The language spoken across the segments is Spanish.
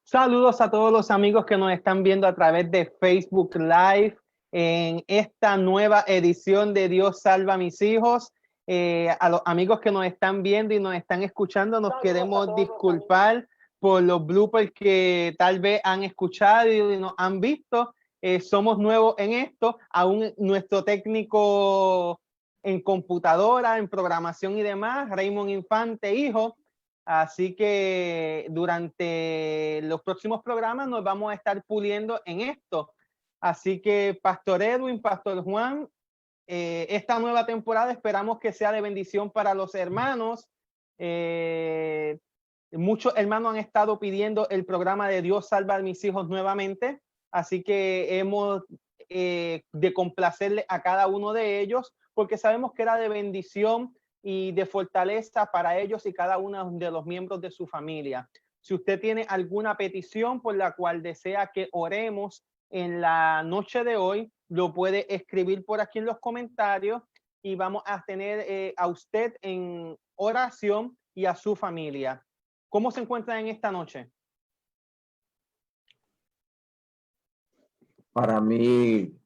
Saludos a todos los amigos que nos están viendo a través de Facebook Live en esta nueva edición de Dios salva a mis hijos. A los amigos que nos están viendo y nos están escuchando, nos queremos disculpar por los bloopers que tal vez han escuchado y nos han visto. Somos nuevos en esto. Aún nuestro técnico en computadora, en programación y demás, Raymond Infante, hijo. Así que durante los próximos programas nos vamos a estar puliendo en esto. Así que Pastor Edwin, Pastor Juan, esta nueva temporada esperamos que sea de bendición para los hermanos. Muchos hermanos han estado pidiendo el programa de Dios salva a mis hijos nuevamente. Así que hemos de complacerle a cada uno de ellos porque sabemos que era de bendición y de fortaleza para ellos y cada uno de los miembros de su familia. Si usted tiene alguna petición por la cual desea que oremos en la noche de hoy, lo puede escribir por aquí en los comentarios y vamos a tener a usted en oración y a su familia. ¿Cómo se encuentran en esta noche? Para mí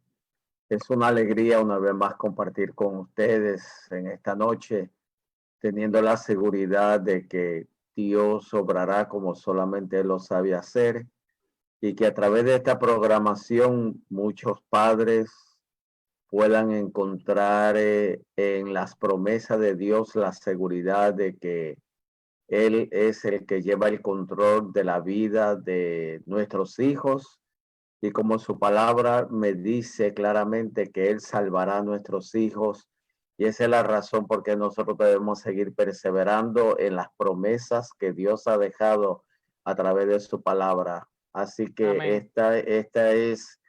es una alegría una vez más compartir con ustedes en esta noche, teniendo la seguridad de que Dios obrará como solamente Él lo sabe hacer y que a través de esta programación muchos padres puedan encontrar en las promesas de Dios la seguridad de que Él es el que lleva el control de la vida de nuestros hijos. Y como su palabra me dice claramente que Él salvará a nuestros hijos, y esa es la razón por qué nosotros debemos seguir perseverando en las promesas que Dios ha dejado a través de su palabra. Así que esta es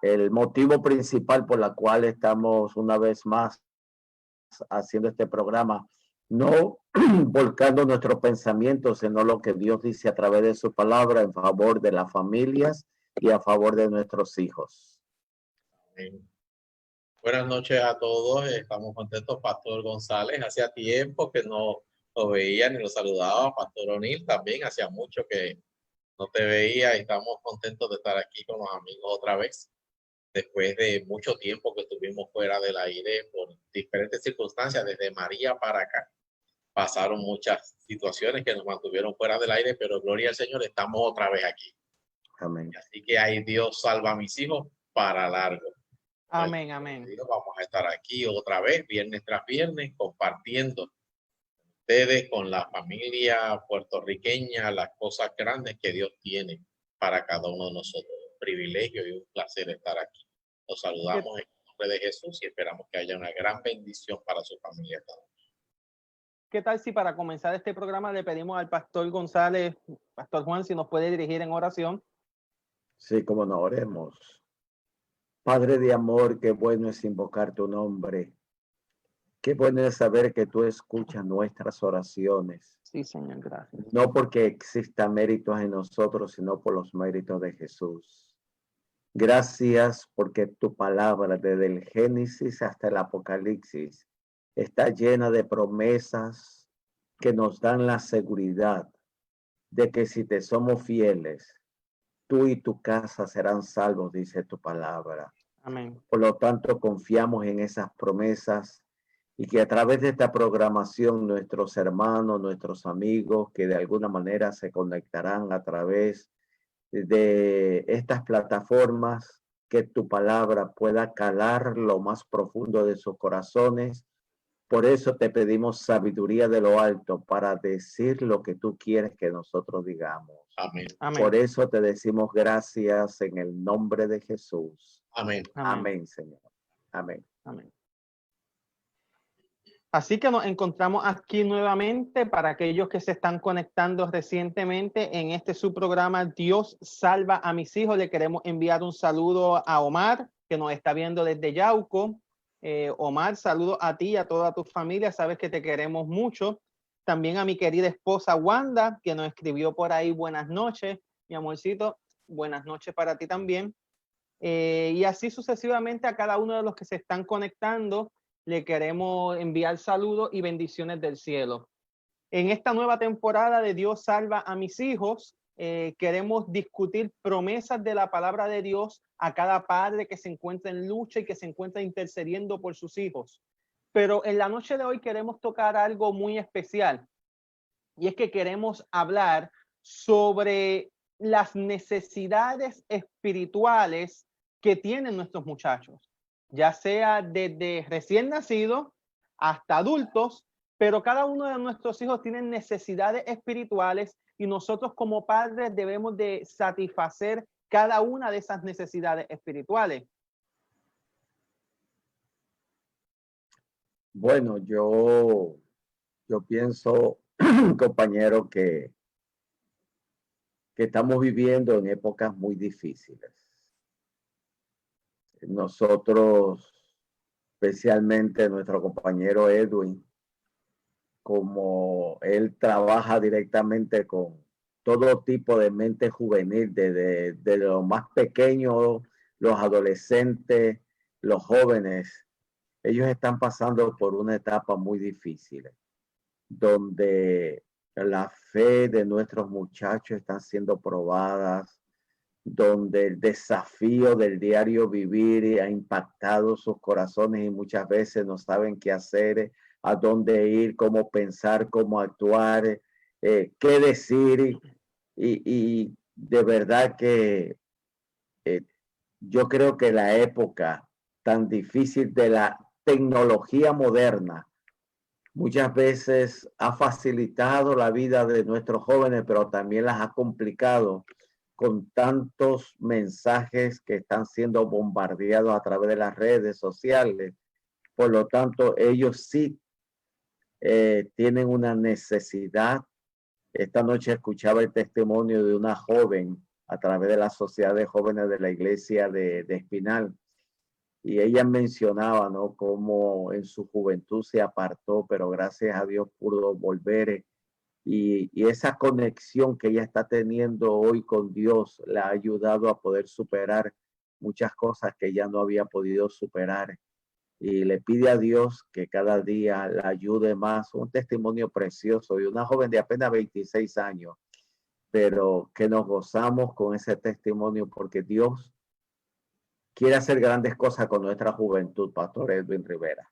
el motivo principal por la cual estamos una vez más haciendo este programa, no volcando nuestros pensamientos, sino lo que Dios dice a través de su palabra en favor de las familias y a favor de nuestros hijos. Amén. Buenas noches a todos, estamos contentos. Pastor González, hacía tiempo que no lo veía ni lo saludaba. Pastor O'Neill también, hacía mucho que no te veía y estamos contentos de estar aquí con los amigos otra vez, después de mucho tiempo que estuvimos fuera del aire por diferentes circunstancias, desde María para acá. Pasaron muchas situaciones que nos mantuvieron fuera del aire, pero gloria al Señor, estamos otra vez aquí. Amén. Así que ahí Dios salva a mis hijos para largo. Amén, amén. Vamos a estar aquí otra vez, viernes tras viernes, compartiendo ustedes con la familia puertorriqueña las cosas grandes que Dios tiene para cada uno de nosotros. Un privilegio y un placer estar aquí. Los saludamos en el nombre de Jesús y esperamos que haya una gran bendición para su familia. ¿Qué tal si para comenzar este programa le pedimos al Pastor González, Pastor Juan, si nos puede dirigir en oración? Sí, como no, oremos. Padre de amor, qué bueno es invocar tu nombre. Qué bueno es saber que tú escuchas nuestras oraciones. Sí, Señor, gracias. No porque exista méritos en nosotros, sino por los méritos de Jesús. Gracias porque tu palabra, desde el Génesis hasta el Apocalipsis, está llena de promesas que nos dan la seguridad de que si te somos fieles, tú y tu casa serán salvos, dice tu palabra. Amén. Por lo tanto, confiamos en esas promesas y que a través de esta programación nuestros hermanos, nuestros amigos que de alguna manera se conectarán a través de estas plataformas, que tu palabra pueda calar lo más profundo de sus corazones. Por eso te pedimos sabiduría de lo alto para decir lo que tú quieres que nosotros digamos. Amén. Amén. Por eso te decimos gracias en el nombre de Jesús. Amén. Amén, Señor. Amén. Amén. Así que nos encontramos aquí nuevamente para aquellos que se están conectando recientemente en este su programa Dios salva a mis hijos. Le queremos enviar un saludo a Omar, que nos está viendo desde Yauco. Omar, saludo a ti y a toda tu familia. Sabes que te queremos mucho. También a mi querida esposa Wanda, que nos escribió por ahí buenas noches. Mi amorcito, buenas noches para ti también. Y así sucesivamente a cada uno de los que se están conectando. Le queremos enviar saludos y bendiciones del cielo. En esta nueva temporada de Dios salva a mis hijos, queremos discutir promesas de la palabra de Dios a cada padre que se encuentra en lucha y que se encuentra intercediendo por sus hijos. Pero en la noche de hoy queremos tocar algo muy especial, y es que queremos hablar sobre las necesidades espirituales que tienen nuestros muchachos, ya sea desde recién nacidos hasta adultos, pero cada uno de nuestros hijos tiene necesidades espirituales y nosotros como padres debemos de satisfacer cada una de esas necesidades espirituales. Bueno, yo pienso, compañero, que estamos viviendo en épocas muy difíciles. Nosotros, especialmente nuestro compañero Edwin, como él trabaja directamente con todo tipo de mente juvenil, de los más pequeños, los adolescentes, los jóvenes, ellos están pasando por una etapa muy difícil, donde la fe de nuestros muchachos está siendo probadas, donde el desafío del diario vivir ha impactado sus corazones y muchas veces no saben qué hacer, a dónde ir, cómo pensar, cómo actuar, qué decir. Y de verdad que yo creo que la época tan difícil de la tecnología moderna muchas veces ha facilitado la vida de nuestros jóvenes, pero también las ha complicado con tantos mensajes que están siendo bombardeados a través de las redes sociales. Por lo tanto, ellos sí tienen una necesidad. Esta noche escuchaba el testimonio de una joven a través de la Sociedad de Jóvenes de la Iglesia de Espinal. Y ella mencionaba, ¿no?, cómo en su juventud se apartó, pero gracias a Dios pudo volver. Y esa conexión que ella está teniendo hoy con Dios la ha ayudado a poder superar muchas cosas que ella no había podido superar. Y le pide a Dios que cada día la ayude más. Un testimonio precioso de una joven de apenas 26 años, pero que nos gozamos con ese testimonio porque Dios quiere hacer grandes cosas con nuestra juventud, Pastor Edwin Rivera.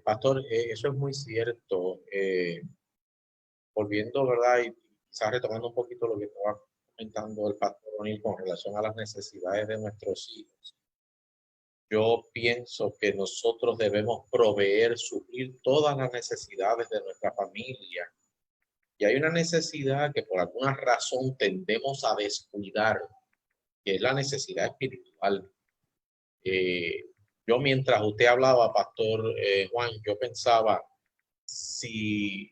Pastor, eso es muy cierto. Volviendo, ¿verdad? Y quizás retomando un poquito lo que estaba comentando el Pastor O'Neill con relación a las necesidades de nuestros hijos. Yo pienso que nosotros debemos proveer, suplir todas las necesidades de nuestra familia. Y hay una necesidad que por alguna razón tendemos a descuidar, que es la necesidad espiritual. Yo mientras usted hablaba, Pastor Juan, yo pensaba, si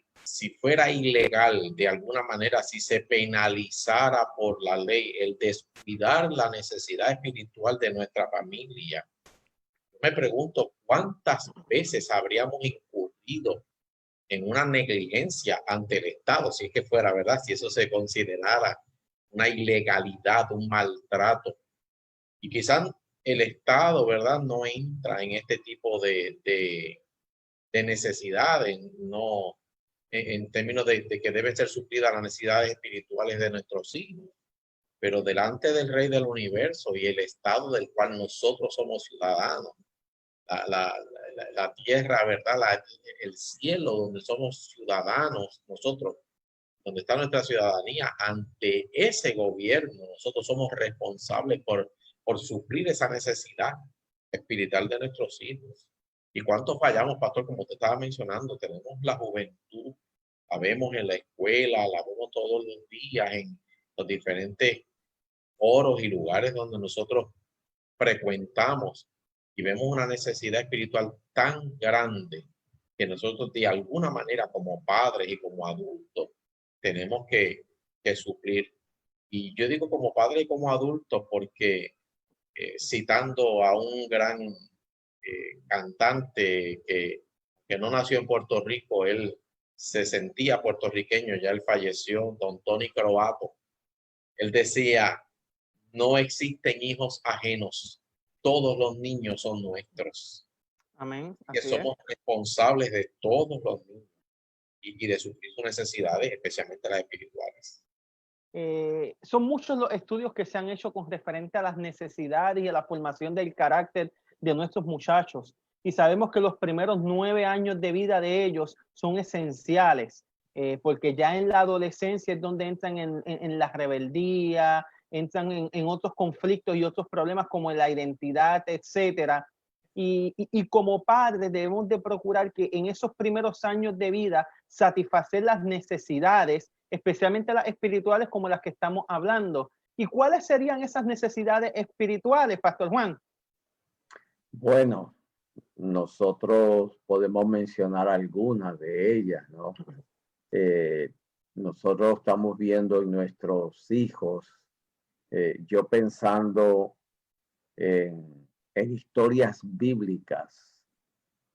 fuera ilegal de alguna manera, si se penalizara por la ley el descuidar la necesidad espiritual de nuestra familia, me pregunto cuántas veces habríamos incurrido en una negligencia ante el Estado, si es que fuera verdad, si eso se considerara una ilegalidad, un maltrato. Y quizás el Estado, ¿verdad?, no entra en este tipo de necesidades, no, en términos de que deben ser suplidas las necesidades espirituales de nuestros hijos. Pero delante del Rey del Universo y el Estado del cual nosotros somos ciudadanos, la tierra, ¿verdad?, el cielo donde somos ciudadanos, nosotros, donde está nuestra ciudadanía, ante ese gobierno, nosotros somos responsables por suplir esa necesidad espiritual de nuestros hijos. ¿Y cuánto fallamos, Pastor? Como te estaba mencionando, tenemos la juventud, la vemos en la escuela, la vemos todos los días en los diferentes foros y lugares donde nosotros frecuentamos y vemos una necesidad espiritual tan grande que nosotros de alguna manera como padres y como adultos tenemos que suplir. Y yo digo como padre y como adulto porque citando a un gran cantante que no nació en Puerto Rico, él se sentía puertorriqueño, ya él falleció, don Tony Croato. Él decía, no existen hijos ajenos, todos los niños son nuestros. Amén. Que somos responsables de todos los niños y de suplir sus necesidades, especialmente las espirituales. Son muchos los estudios que se han hecho con referente a las necesidades y a la formación del carácter de nuestros muchachos. Y sabemos que los primeros 9 años de vida de ellos son esenciales, porque ya en la adolescencia es donde entran en la rebeldía, entran en otros conflictos y otros problemas como la identidad, etcétera. Y como padres debemos de procurar que en esos primeros años de vida satisfacer las necesidades, especialmente las espirituales como las que estamos hablando. ¿Y cuáles serían esas necesidades espirituales, Pastor Juan? Bueno, nosotros podemos mencionar algunas de ellas, ¿no? Nosotros estamos viendo en nuestros hijos, yo pensando en historias bíblicas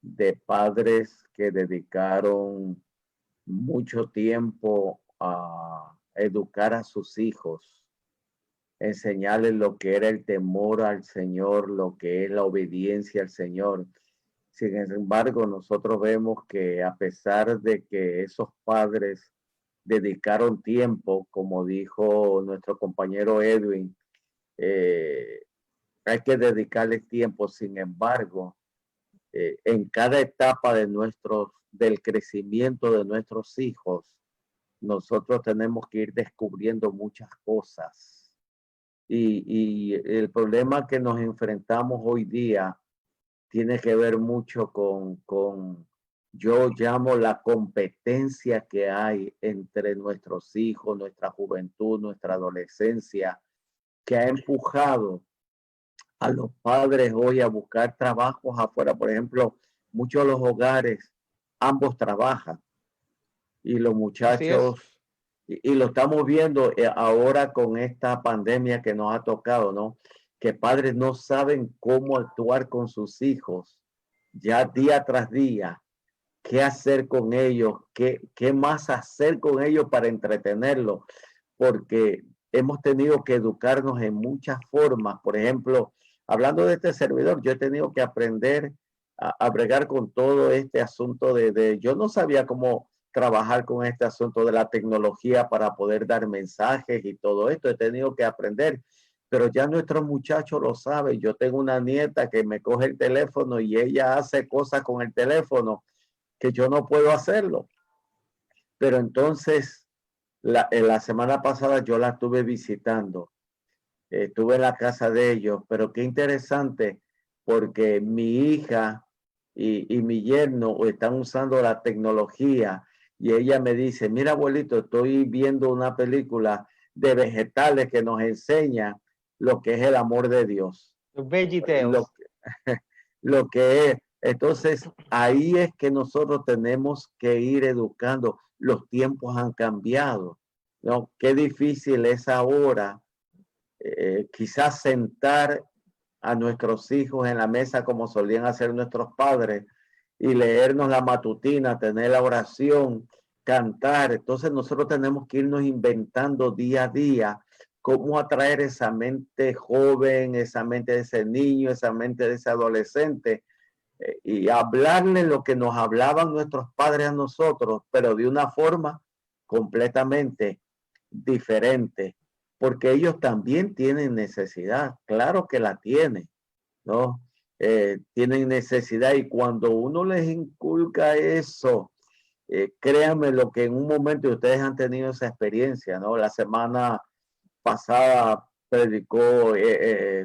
de padres que dedicaron mucho tiempo a educar a sus hijos, enseñarles lo que era el temor al Señor, lo que es la obediencia al Señor. Sin embargo, nosotros vemos que a pesar de que esos padres dedicaron tiempo, como dijo nuestro compañero Edwin, hay que dedicarles tiempo. Sin embargo, en cada etapa del crecimiento de nuestros hijos, nosotros tenemos que ir descubriendo muchas cosas. Y el problema que nos enfrentamos hoy día tiene que ver mucho con, yo llamo la competencia que hay entre nuestros hijos, nuestra juventud, nuestra adolescencia, que ha empujado a los padres hoy a buscar trabajos afuera. Por ejemplo, muchos de los hogares, ambos trabajan y los muchachos, y lo estamos viendo ahora con esta pandemia que nos ha tocado, ¿no? Que padres no saben cómo actuar con sus hijos ya día tras día, qué hacer con ellos, qué más hacer con ellos para entretenerlos, porque hemos tenido que educarnos en muchas formas. Por ejemplo, hablando de este servidor, yo he tenido que aprender a bregar con todo este asunto yo no sabía cómo trabajar con este asunto de la tecnología para poder dar mensajes y todo esto. He tenido que aprender, pero ya nuestros muchachos lo saben. Yo tengo una nieta que me coge el teléfono y ella hace cosas con el teléfono que yo no puedo hacerlo. Pero entonces, la semana pasada yo la estuve visitando. Estuve en la casa de ellos, pero qué interesante, porque mi hija y mi yerno están usando la tecnología y ella me dice, mira abuelito, estoy viendo una película de vegetales que nos enseña lo que es el amor de Dios. Lo que es. Entonces, ahí es que nosotros tenemos que ir educando. Los tiempos han cambiado, ¿no? Qué difícil es ahora quizás sentar a nuestros hijos en la mesa como solían hacer nuestros padres y leernos la matutina, tener la oración, cantar. Entonces nosotros tenemos que irnos inventando día a día cómo atraer esa mente joven, esa mente de ese niño, esa mente de ese adolescente y hablarle lo que nos hablaban nuestros padres a nosotros, pero de una forma completamente diferente, porque ellos también tienen necesidad, claro que la tienen, ¿no? Tienen necesidad y cuando uno les inculca eso, créanme lo que en un momento ustedes han tenido esa experiencia, ¿no? La semana pasada predicó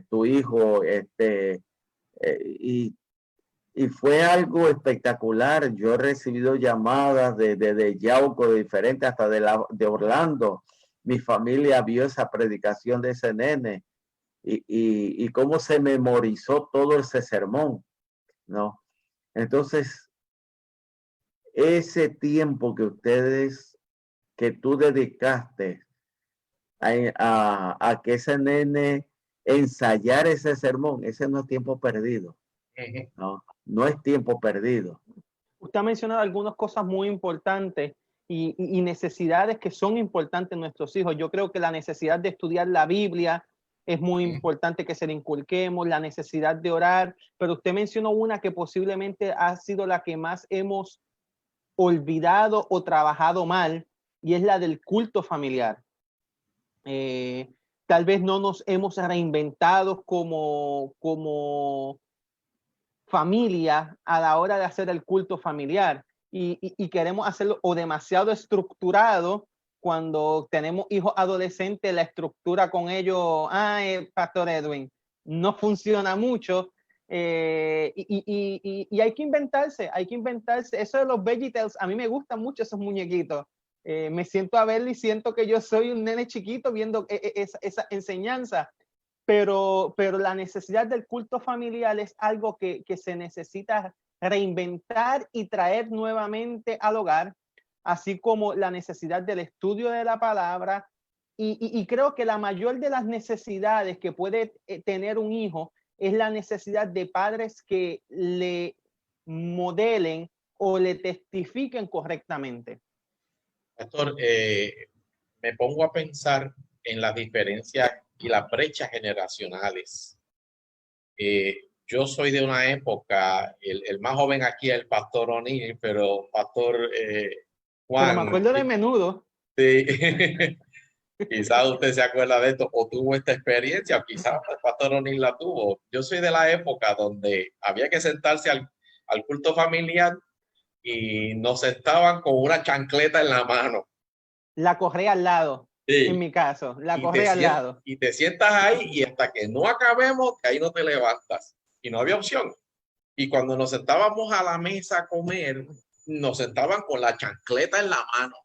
tu hijo, y fue algo espectacular. Yo he recibido llamadas de Yauco, de diferentes, hasta de Orlando. Mi familia vio esa predicación de ese nene y cómo se memorizó todo ese sermón, ¿no? Entonces, ese tiempo que tú dedicaste a que ese nene ensayara ese sermón, ese no es tiempo perdido, ¿no? No es tiempo perdido. Usted ha mencionado algunas cosas muy importantes y necesidades que son importantes en nuestros hijos. Yo creo que la necesidad de estudiar la Biblia es muy importante que se le inculquemos, la necesidad de orar, pero usted mencionó una que posiblemente ha sido la que más hemos olvidado o trabajado mal, y es la del culto familiar. Tal vez no nos hemos reinventado como familia a la hora de hacer el culto familiar y queremos hacerlo o demasiado estructurado. Cuando tenemos hijos adolescentes, la estructura con ellos, Pastor Edwin, no funciona mucho. Y hay que inventarse. Eso de los VeggieTales, a mí me gustan mucho esos muñequitos. Me siento a verlo y siento que yo soy un nene chiquito viendo esa enseñanza. Pero la necesidad del culto familiar es algo que se necesita reinventar y traer nuevamente al hogar, así como la necesidad del estudio de la palabra. Y creo que la mayor de las necesidades que puede tener un hijo es la necesidad de padres que le modelen o le testifiquen correctamente. Pastor, me pongo a pensar en las diferencias y las brechas generacionales. Yo soy de una época, el más joven aquí es el Pastor O'Neill, pero Pastor Juan. Pero me acuerdo de Menudo. Sí. Quizás usted se acuerda de esto o tuvo esta experiencia, o quizás el Pastor O'Neill la tuvo. Yo soy de la época donde había que sentarse al culto familiar y nos sentaban con una chancleta en la mano. La correa al lado, Sí. en mi caso, la correa al lado. Y te sientas ahí y hasta que no acabemos, que ahí no te levantas. Y no había opción. Y cuando nos sentábamos a la mesa a comer, nos sentaban con la chancleta en la mano.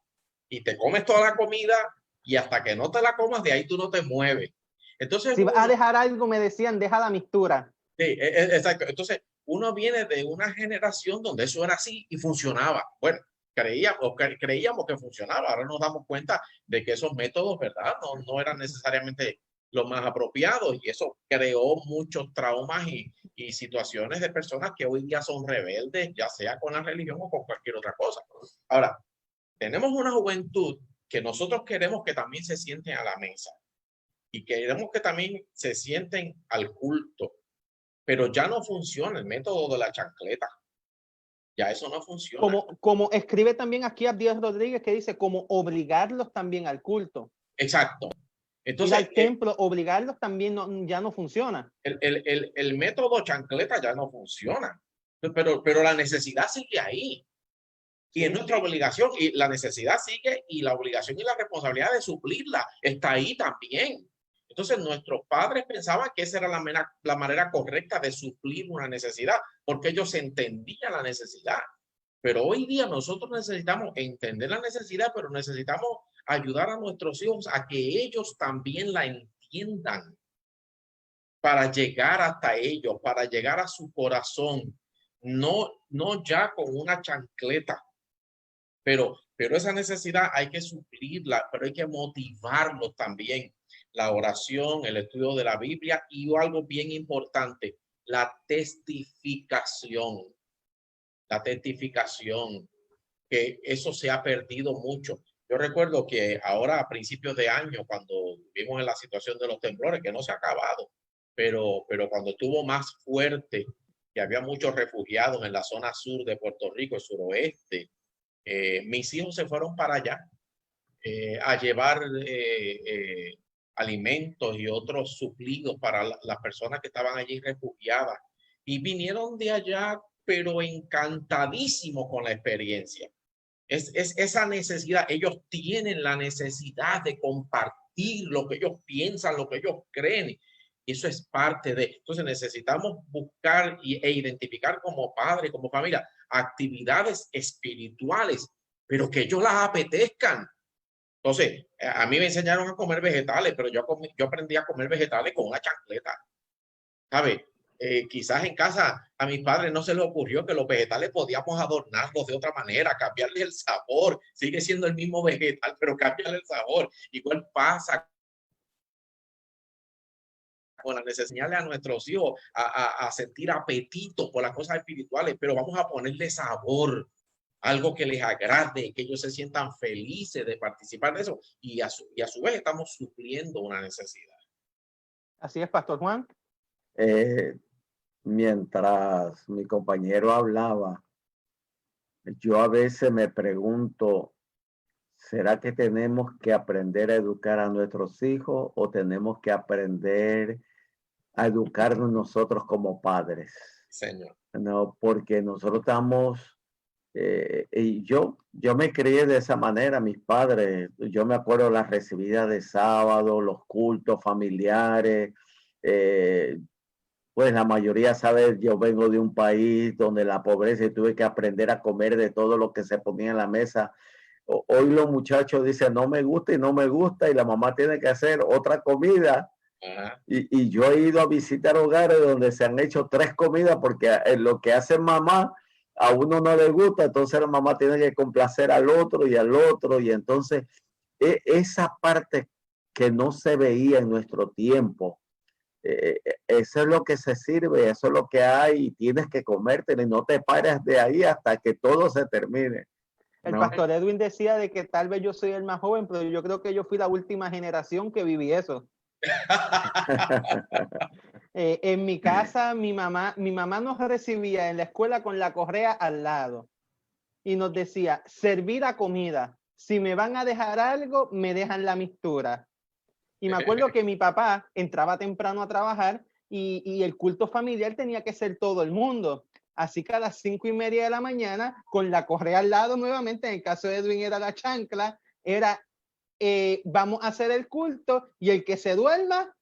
Y te comes toda la comida y hasta que no te la comas, de ahí tú no te mueves. Entonces, si vas a dejar algo, me decían, deja la mixtura. Sí, exacto. Entonces, uno viene de una generación donde eso era así y funcionaba. Bueno, creíamos que funcionaba. Ahora nos damos cuenta de que esos métodos, ¿verdad? No eran necesariamente los más apropiados y eso creó muchos traumas y situaciones de personas que hoy día son rebeldes, ya sea con la religión o con cualquier otra cosa. Ahora, tenemos una juventud que nosotros queremos que también se sienten a la mesa y queremos que también se sienten al culto. Pero ya no funciona el método de la chancleta. Ya eso no funciona. Como escribe también aquí Abdiel Rodríguez, que dice como obligarlos también al culto. Exacto. Entonces, ir al templo, obligarlos también ya no funciona. El método chancleta ya no funciona. Pero la necesidad sigue ahí. Y es nuestra obligación. Y la necesidad sigue y la obligación y la responsabilidad de suplirla está ahí también. Entonces, nuestros padres pensaban que esa era la manera correcta de suplir una necesidad, porque ellos entendían la necesidad. Pero hoy día nosotros necesitamos entender la necesidad, pero necesitamos ayudar a nuestros hijos a que ellos también la entiendan para llegar hasta ellos, para llegar a su corazón, no ya con una chancleta. Pero esa necesidad hay que suplirla, pero hay que motivarlos también. La oración, el estudio de la Biblia y algo bien importante, la testificación. La testificación, que eso se ha perdido mucho. Yo recuerdo que ahora a principios de año, cuando vimos en la situación de los temblores, que no se ha acabado, pero cuando estuvo más fuerte, que había muchos refugiados en la zona sur de Puerto Rico, el suroeste, mis hijos se fueron para allá a llevar alimentos y otros suplidos para las personas que estaban allí refugiadas. Y vinieron de allá, pero encantadísimos con la experiencia. Es esa necesidad. Ellos tienen la necesidad de compartir lo que ellos piensan, lo que ellos creen. Y eso es parte de. Entonces necesitamos buscar e identificar como padres, como familia, actividades espirituales, pero que ellos las apetezcan. Entonces, a mí me enseñaron a comer vegetales, pero yo aprendí a comer vegetales con una chancleta. ¿Sabes? Quizás en casa a mis padres no se les ocurrió que los vegetales podíamos adornarlos de otra manera, cambiarle el sabor. Sigue siendo el mismo vegetal, pero cambiarle el sabor. Igual pasa con la necesidad de a nuestros hijos a sentir apetito por las cosas espirituales, pero vamos a ponerle sabor, algo que les agrade, que ellos se sientan felices de participar de eso y a su vez estamos supliendo una necesidad. Así es, Pastor Juan. Mientras mi compañero hablaba, yo a veces me pregunto ¿Será que tenemos que aprender a educar a nuestros hijos o tenemos que aprender a educarnos nosotros como padres? Señor. No, porque nosotros estamos, y yo me crié de esa manera, mis padres, yo me acuerdo las recibidas de sábado, los cultos familiares, eh, pues la mayoría sabe, yo vengo de un país donde la pobreza y tuve que aprender a comer de todo lo que se ponía en la mesa. Hoy los muchachos dicen, no me gusta y no me gusta, y la mamá tiene que hacer otra comida. Ajá. Y yo he ido a visitar hogares donde se han hecho 3 comidas porque lo que hace mamá a uno no le gusta, entonces la mamá tiene que complacer al otro y al otro. Y entonces esa parte que no se veía en nuestro tiempo, eso es lo que se sirve, eso es lo que hay y tienes que comértelo y no te pares de ahí hasta que todo se termine. El ¿No? pastor Edwin decía de que tal vez yo soy el más joven, pero yo creo que yo fui la última generación que viví eso. En mi casa, mi mamá nos recibía en la escuela con la correa al lado y nos decía, servir a comida. Si me van a dejar algo, me dejan la mistura. Y me acuerdo que mi papá entraba temprano a trabajar y el culto familiar tenía que ser todo el mundo. Así que a las 5:30 de la mañana, con la correa al lado nuevamente, en el caso de Edwin era la chancla, era vamos a hacer el culto y el que se duerma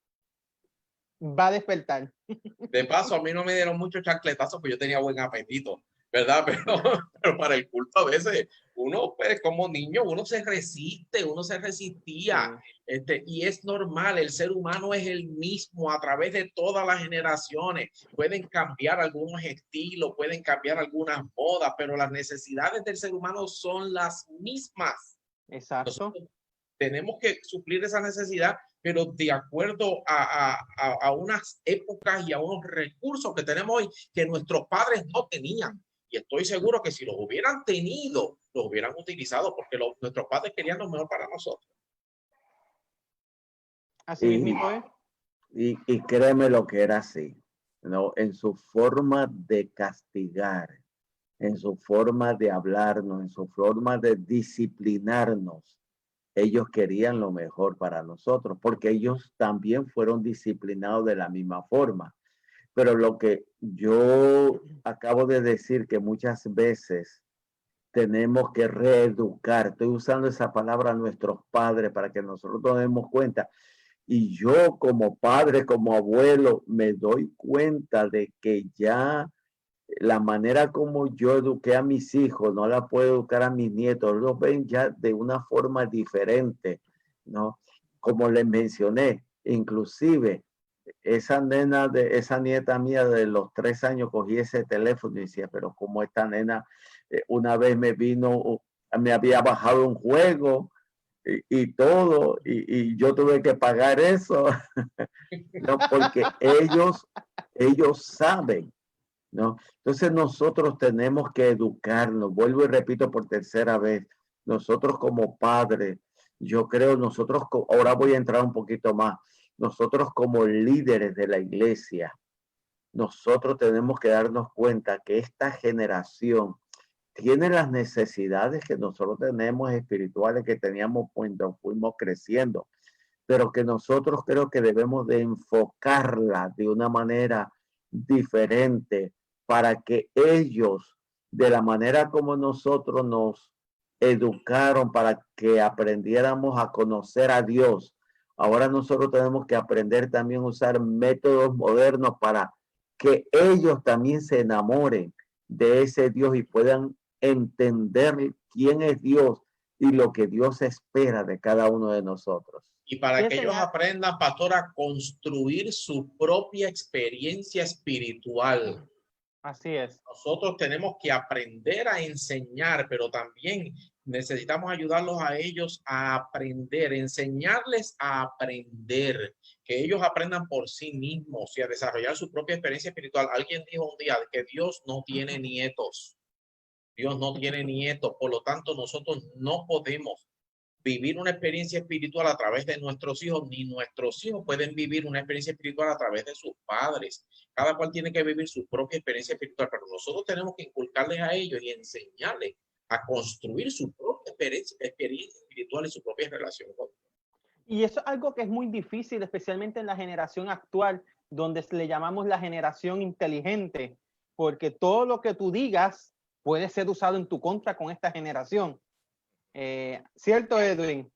va a despertar. De paso, a mí no me dieron muchos chancletazos porque yo tenía buen apetito, ¿verdad? Pero para el culto a veces uno, pues como niño, uno se resiste, uno se resistía. Y es normal, el ser humano es el mismo a través de todas las generaciones. Pueden cambiar algunos estilos, pueden cambiar algunas modas, pero las necesidades del ser humano son las mismas. Exacto. Nosotros tenemos que suplir esa necesidad, pero de acuerdo a unas épocas y a unos recursos que tenemos hoy que nuestros padres no tenían. Y estoy seguro que si los hubieran tenido, los hubieran utilizado porque nuestros padres querían lo mejor para nosotros. Así mismo es. Y créeme lo que era así, ¿no? En su forma de castigar, en su forma de hablarnos, en su forma de disciplinarnos, ellos querían lo mejor para nosotros, porque ellos también fueron disciplinados de la misma forma. Pero lo que yo acabo de decir, que muchas veces tenemos que reeducar, estoy usando esa palabra a nuestros padres para que nosotros nos demos cuenta. Y yo como padre, como abuelo, me doy cuenta de que ya la manera como yo eduqué a mis hijos, no la puedo educar a mis nietos, los ven ya de una forma diferente, ¿no? Como les mencioné, inclusive esa nieta mía de los 3 años cogí ese teléfono y decía, pero como esta nena una vez me había bajado un juego y todo, y yo tuve que pagar eso, ¿no? Porque ellos saben, ¿no? Entonces nosotros tenemos que educarnos, vuelvo y repito por tercera vez, nosotros como padres, yo creo ahora voy a entrar un poquito más, nosotros como líderes de la iglesia, nosotros tenemos que darnos cuenta que esta generación tiene las necesidades que nosotros tenemos espirituales que teníamos cuando fuimos creciendo, pero que nosotros creo que debemos de enfocarla de una manera diferente para que ellos, de la manera como nosotros nos educaron para que aprendiéramos a conocer a Dios, ahora nosotros tenemos que aprender también a usar métodos modernos para que ellos también se enamoren de ese Dios y puedan entender quién es Dios y lo que Dios espera de cada uno de nosotros. Y para que ellos aprendan, pastor, a construir su propia experiencia espiritual. Así es. Nosotros tenemos que aprender a enseñar, pero también necesitamos ayudarlos a ellos a aprender, enseñarles a aprender, que ellos aprendan por sí mismos y a desarrollar su propia experiencia espiritual. Alguien dijo un día que Dios no tiene nietos. Dios no tiene nietos, por lo tanto nosotros no podemos vivir una experiencia espiritual a través de nuestros hijos, ni nuestros hijos pueden vivir una experiencia espiritual a través de sus padres. Cada cual tiene que vivir su propia experiencia espiritual, pero nosotros tenemos que inculcarles a ellos y enseñarles a construir su propia experiencia espiritual y su propia relación con Dios. Y eso es algo que es muy difícil, especialmente en la generación actual, donde le llamamos la generación inteligente, porque todo lo que tú digas puede ser usado en tu contra con esta generación. ¿Cierto, Edwin?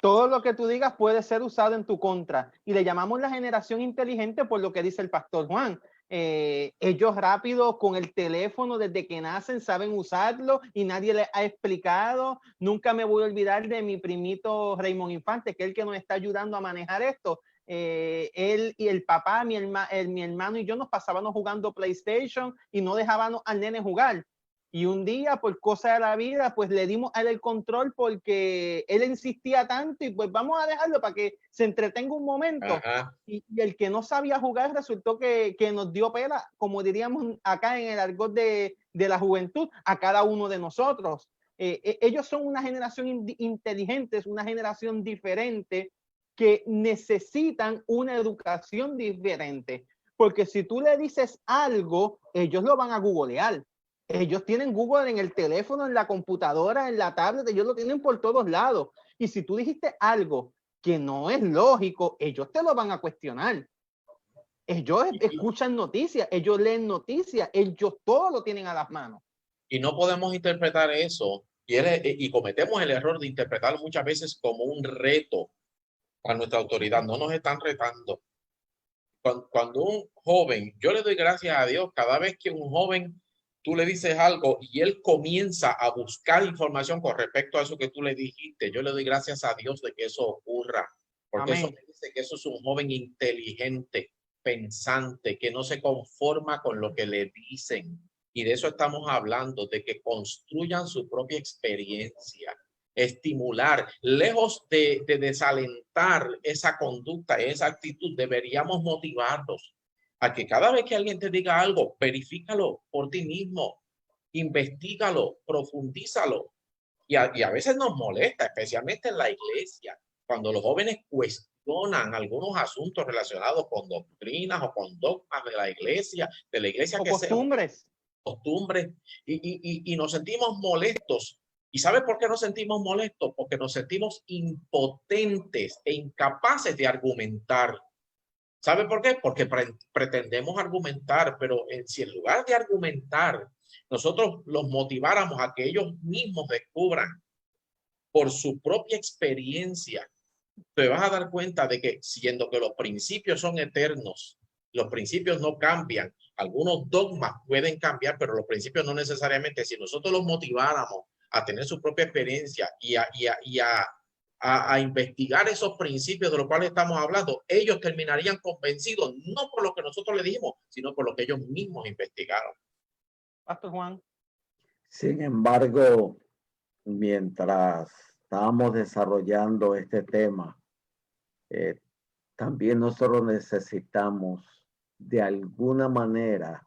Todo lo que tú digas puede ser usado en tu contra. Y le llamamos la generación inteligente por lo que dice el pastor Juan. Ellos rápido con el teléfono desde que nacen saben usarlo y nadie les ha explicado. Nunca me voy a olvidar de mi primito Raymond Infante, que es el que nos está ayudando a manejar esto. Él y el papá, mi hermano y yo nos pasábamos jugando PlayStation y no dejábamos al nene jugar. Y un día, por cosa de la vida, pues le dimos a él el control porque él insistía tanto y pues vamos a dejarlo para que se entretenga un momento. Y el que no sabía jugar resultó que nos dio pela, como diríamos acá en el argot de la juventud, a cada uno de nosotros. Ellos son una generación inteligente, una generación diferente que necesitan una educación diferente. Porque si tú le dices algo, ellos lo van a googlear. Ellos tienen Google en el teléfono, en la computadora, en la tablet, ellos lo tienen por todos lados. Y si tú dijiste algo que no es lógico, ellos te lo van a cuestionar. Ellos escuchan noticias, ellos leen noticias, ellos todo lo tienen a las manos. Y no podemos interpretar eso, y cometemos el error de interpretarlo muchas veces como un reto a nuestra autoridad. No nos están retando. Cuando un joven, yo le doy gracias a Dios cada vez que un joven tú le dices algo y él comienza a buscar información con respecto a eso que tú le dijiste, yo le doy gracias a Dios de que eso ocurra, porque Amén. Eso me dice que eso es un joven inteligente, pensante, que no se conforma con lo que le dicen. Y de eso estamos hablando, de que construyan su propia experiencia, estimular, lejos de desalentar esa conducta, esa actitud, deberíamos motivarlos a que cada vez que alguien te diga algo, verifícalo por ti mismo, investígalo, profundízalo. Y a veces nos molesta, especialmente en la iglesia, cuando los jóvenes cuestionan algunos asuntos relacionados con doctrinas o con dogmas de la iglesia o que costumbres. Sea, costumbres, y nos sentimos molestos. ¿Y sabe por qué nos sentimos molestos? Porque nos sentimos impotentes e incapaces de argumentar. ¿Sabe por qué? Porque pretendemos argumentar, pero si en lugar de argumentar, nosotros los motiváramos a que ellos mismos descubran por su propia experiencia, te vas a dar cuenta de que, siendo que los principios son eternos, los principios no cambian, algunos dogmas pueden cambiar, pero los principios no necesariamente. Si nosotros los motiváramos a tener su propia experiencia y a investigar esos principios de los cuales estamos hablando, ellos terminarían convencidos, no por lo que nosotros le dijimos, sino por lo que ellos mismos investigaron. Pastor Juan. Sin embargo, mientras estábamos desarrollando este tema, también nosotros necesitamos de alguna manera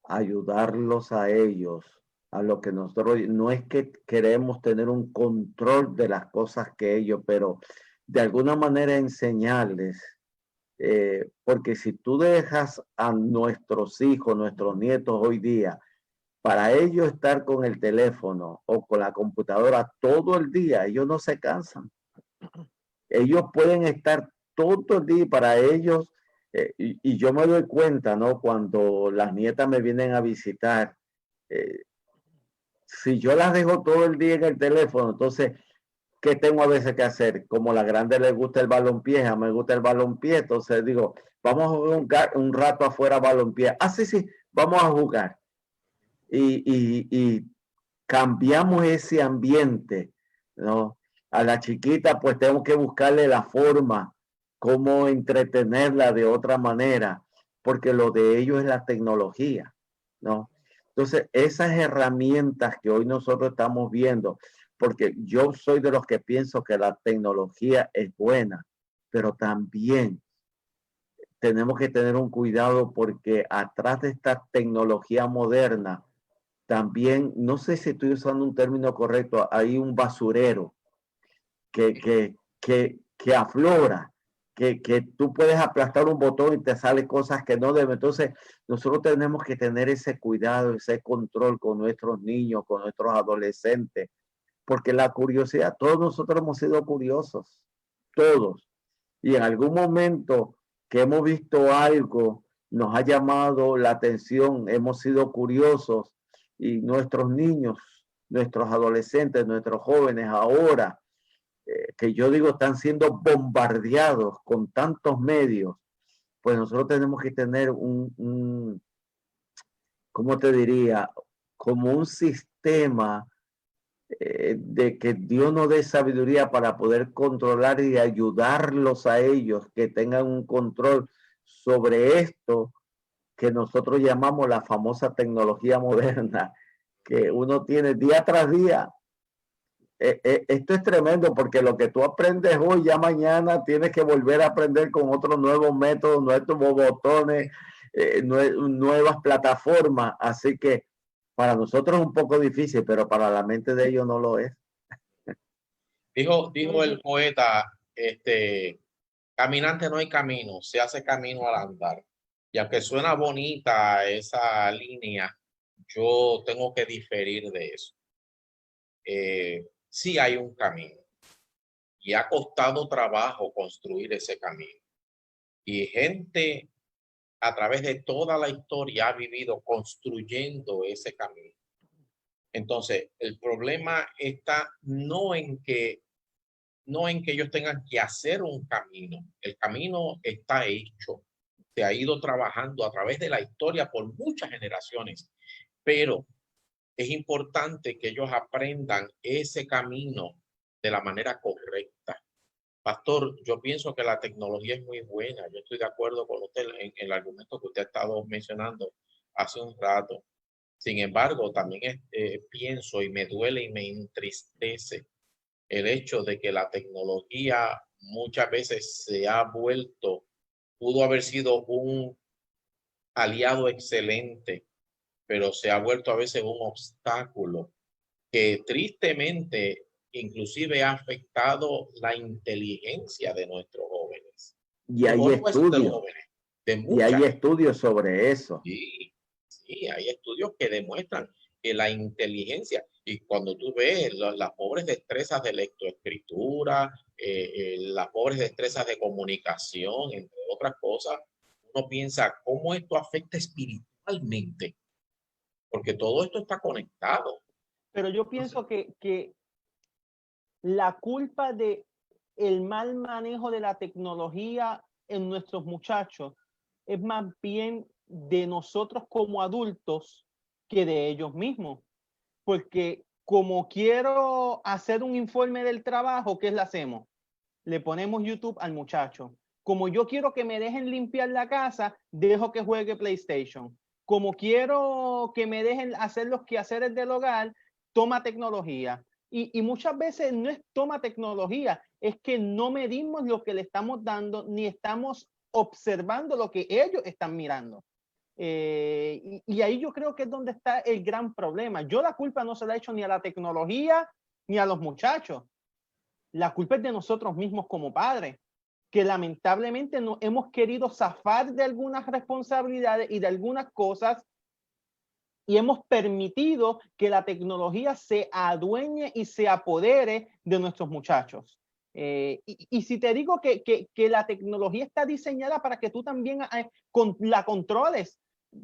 ayudarlos a ellos a lo que nosotros, no es que queremos tener un control de las cosas que ellos, pero de alguna manera enseñarles, porque si tú dejas a nuestros hijos, nuestros nietos hoy día, para ellos estar con el teléfono o con la computadora todo el día, ellos no se cansan. Ellos pueden estar todo el día para ellos, y yo me doy cuenta, ¿no? Cuando las nietas me vienen a visitar, si yo las dejo todo el día en el teléfono, entonces, ¿qué tengo a veces que hacer? Como a la grande le gusta el balompié, a mí me gusta el balompié, entonces digo, vamos a jugar un rato afuera balompié. Ah, sí, vamos a jugar. Y cambiamos ese ambiente, ¿no? A la chiquita, pues tengo que buscarle la forma, cómo entretenerla de otra manera, porque lo de ellos es la tecnología, ¿no? Entonces, esas herramientas que hoy nosotros estamos viendo, porque yo soy de los que pienso que la tecnología es buena, pero también tenemos que tener un cuidado porque atrás de esta tecnología moderna, también, no sé si estoy usando un término correcto, hay un basurero que aflora, que tú puedes aplastar un botón y te salen cosas que no deben. Entonces, nosotros tenemos que tener ese cuidado, ese control con nuestros niños, con nuestros adolescentes, porque la curiosidad, todos nosotros hemos sido curiosos, todos. Y en algún momento que hemos visto algo, nos ha llamado la atención, hemos sido curiosos y nuestros niños, nuestros adolescentes, nuestros jóvenes ahora, que yo digo están siendo bombardeados con tantos medios, pues nosotros tenemos que tener ¿cómo te diría? Como un sistema de que Dios nos dé sabiduría para poder controlar y ayudarlos a ellos que tengan un control sobre esto que nosotros llamamos la famosa tecnología moderna, que uno tiene día tras día. Esto es tremendo porque lo que tú aprendes hoy, ya mañana tienes que volver a aprender con otros nuevos métodos, nuevos botones, nuevas plataformas. Así que para nosotros es un poco difícil, pero para la mente de ellos no lo es. Dijo el poeta, caminante no hay camino, se hace camino al andar. Y aunque suena bonita esa línea, yo tengo que diferir de eso. Sí hay un camino y ha costado trabajo construir ese camino. Y gente a través de toda la historia ha vivido construyendo ese camino. Entonces, el problema está no en que ellos tengan que hacer un camino. El camino está hecho. Se ha ido trabajando a través de la historia por muchas generaciones, pero es importante que ellos aprendan ese camino de la manera correcta. Pastor, yo pienso que la tecnología es muy buena. Yo estoy de acuerdo con usted en el argumento que usted ha estado mencionando hace un rato. Sin embargo, también pienso y me duele y me entristece el hecho de que la tecnología muchas veces se ha vuelto, pudo haber sido un aliado excelente, pero se ha vuelto a veces un obstáculo que tristemente inclusive ha afectado la inteligencia de nuestros jóvenes. Y hay estudios. Y hay estudios sobre eso. Sí, hay estudios que demuestran que la inteligencia, y cuando tú ves las pobres destrezas de lectoescritura, las pobres destrezas de comunicación, entre otras cosas, uno piensa cómo esto afecta espiritualmente, porque todo esto está conectado. Pero yo pienso que la culpa de el mal manejo de la tecnología en nuestros muchachos es más bien de nosotros como adultos que de ellos mismos. Porque como quiero hacer un informe del trabajo, ¿qué le hacemos? Le ponemos YouTube al muchacho. Como yo quiero que me dejen limpiar la casa, dejo que juegue PlayStation. Como quiero que me dejen hacer los quehaceres del hogar, toma tecnología. Y muchas veces no es toma tecnología, es que no medimos lo que le estamos dando, ni estamos observando lo que ellos están mirando. Y ahí yo creo que es donde está el gran problema. Yo la culpa no se la he hecho ni a la tecnología ni a los muchachos. La culpa es de nosotros mismos como padres, que lamentablemente no hemos querido zafar de algunas responsabilidades y de algunas cosas y hemos permitido que la tecnología se adueñe y se apodere de nuestros muchachos. Y si te digo que la tecnología está diseñada para que tú también la controles,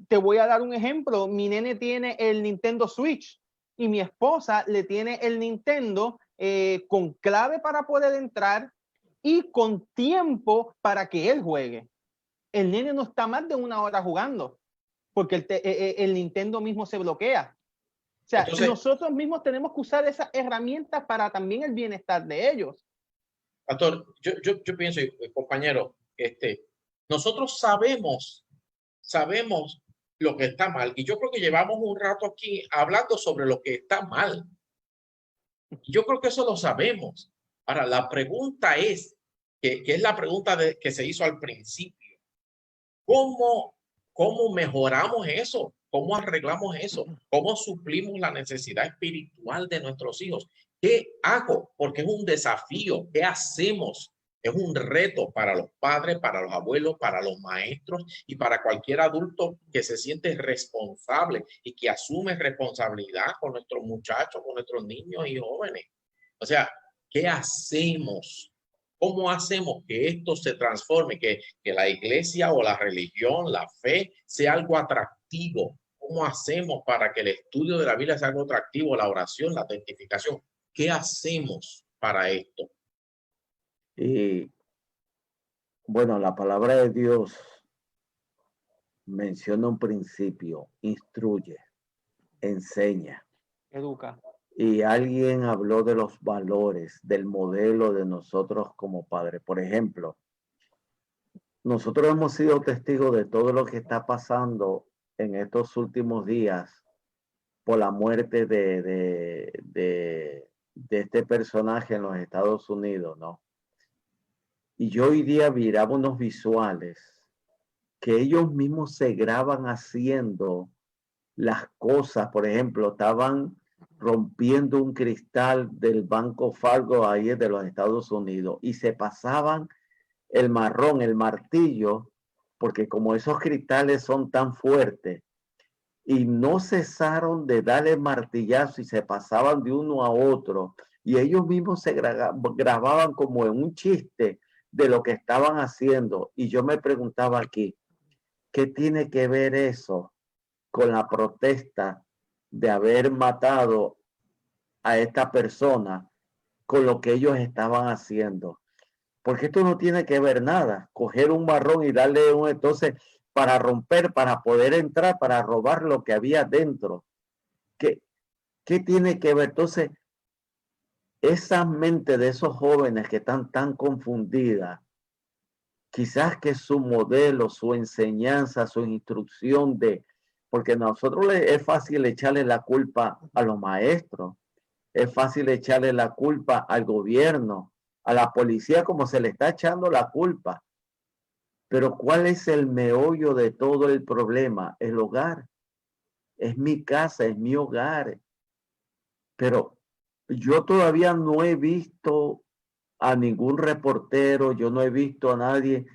te voy a dar un ejemplo. Mi nene tiene el Nintendo Switch y mi esposa le tiene el Nintendo con clave para poder entrar y con tiempo para que él juegue. El nene no está más de 1 hora jugando porque el Nintendo mismo se bloquea. O sea, entonces, nosotros mismos tenemos que usar esas herramientas para también el bienestar de ellos. Pastor, yo pienso, compañero, nosotros sabemos lo que está mal. Y yo creo que llevamos un rato aquí hablando sobre lo que está mal. Yo creo que eso lo sabemos. Ahora, la pregunta es, que es la pregunta que se hizo al principio. ¿Cómo mejoramos eso? ¿Cómo arreglamos eso? ¿Cómo suplimos la necesidad espiritual de nuestros hijos? ¿Qué hago? Porque es un desafío. ¿Qué hacemos Es un reto para los padres, para los abuelos, para los maestros y para cualquier adulto que se siente responsable y que asume responsabilidad con nuestros muchachos, con nuestros niños y jóvenes. O sea, ¿qué hacemos? ¿Cómo hacemos que esto se transforme? Que la iglesia o la religión, la fe, sea algo atractivo. ¿Cómo hacemos para que el estudio de la Biblia sea algo atractivo? La oración, la testificación. ¿Qué hacemos para esto? Y bueno, la palabra de Dios menciona un principio, instruye, enseña. Educa. Y alguien habló de los valores, del modelo de nosotros como padres. Por ejemplo, nosotros hemos sido testigos de todo lo que está pasando en estos últimos días por la muerte de este personaje en los Estados Unidos, ¿no? Y yo hoy día miraba unos visuales que ellos mismos se graban haciendo las cosas. Por ejemplo, estaban rompiendo un cristal del Banco Fargo ahí de los Estados Unidos y se pasaban el marrón, el martillo, porque como esos cristales son tan fuertes y no cesaron de darle martillazo y se pasaban de uno a otro y ellos mismos se grababan como en un chiste de lo que estaban haciendo. Y yo me preguntaba aquí, ¿qué tiene que ver eso con la protesta de haber matado a esta persona con lo que ellos estaban haciendo? Porque esto no tiene que ver nada. Coger un marrón y darle un, entonces, para romper, para poder entrar, para robar lo que había dentro. ¿Qué tiene que ver? Entonces, esa mente de esos jóvenes que están tan confundidas, quizás que su modelo, su enseñanza, su instrucción porque a nosotros es fácil echarle la culpa a los maestros, es fácil echarle la culpa al gobierno, a la policía, como se le está echando la culpa. Pero ¿cuál es el meollo de todo el problema? El hogar. Es mi casa, es mi hogar. Pero yo todavía no he visto a ningún reportero, yo no he visto a nadie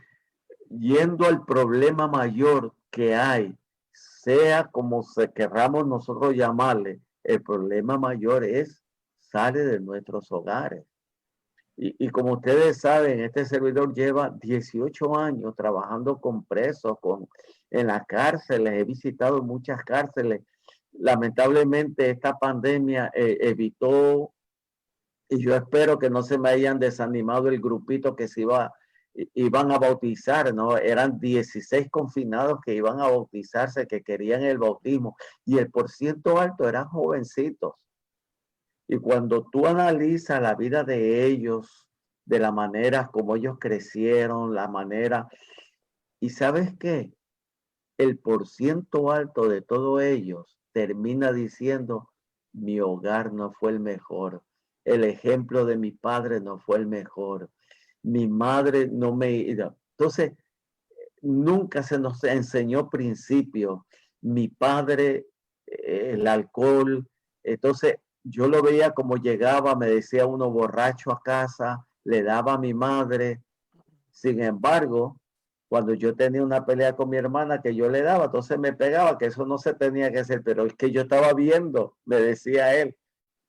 yendo al problema mayor que hay, sea como se querramos nosotros llamarle, el problema mayor sale de nuestros hogares. Y como ustedes saben, este servidor lleva 18 años trabajando con presos, en las cárceles, he visitado muchas cárceles. Lamentablemente esta pandemia evitó, y yo espero que no se me hayan desanimado el grupito que iban a bautizar, ¿no? Eran 16 confinados que iban a bautizarse, que querían el bautismo, y el porciento alto eran jovencitos. Y cuando tú analizas la vida de ellos, de la manera como ellos crecieron, la manera, y ¿sabes qué? El porciento alto de todos ellos termina diciendo, mi hogar no fue el mejor, el ejemplo de mi padre no fue el mejor, mi madre no me... Entonces, nunca se nos enseñó principios. Mi padre, el alcohol, entonces yo lo veía como llegaba, me decía uno borracho a casa, le daba a mi madre. Sin embargo, cuando yo tenía una pelea con mi hermana que yo le daba, entonces me pegaba, que eso no se tenía que hacer, pero es que yo estaba viendo, me decía él,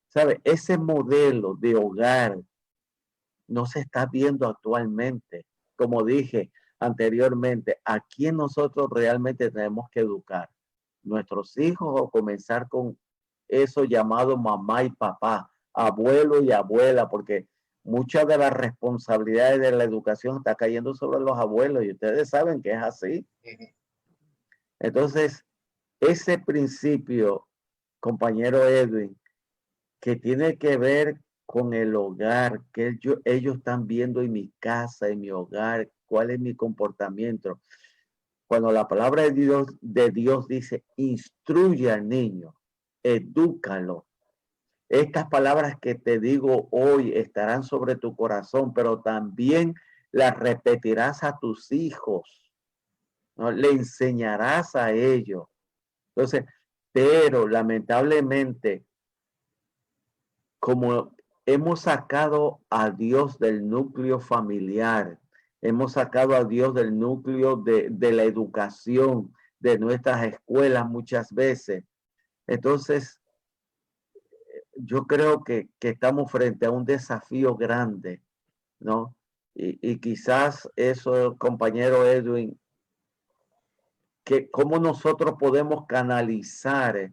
¿sabe? Ese modelo de hogar no se está viendo actualmente. Como dije anteriormente, ¿a quién nosotros realmente tenemos que educar? ¿Nuestros hijos o comenzar con eso llamado mamá y papá, abuelo y abuela? Porque muchas de las responsabilidades de la educación está cayendo sobre los abuelos y ustedes saben que es así. Entonces, ese principio, compañero Edwin, que tiene que ver con el hogar, que ellos están viendo en mi casa, en mi hogar, cuál es mi comportamiento. Cuando la palabra de Dios dice, instruye al niño, edúcalo. Estas palabras que te digo hoy estarán sobre tu corazón, pero también las repetirás a tus hijos, ¿no? Le enseñarás a ellos. Entonces, pero lamentablemente, como hemos sacado a Dios del núcleo familiar, hemos sacado a Dios del núcleo de la educación, de nuestras escuelas muchas veces. Entonces, yo creo que estamos frente a un desafío grande, ¿no? Y quizás eso, compañero Edwin, que cómo nosotros podemos canalizar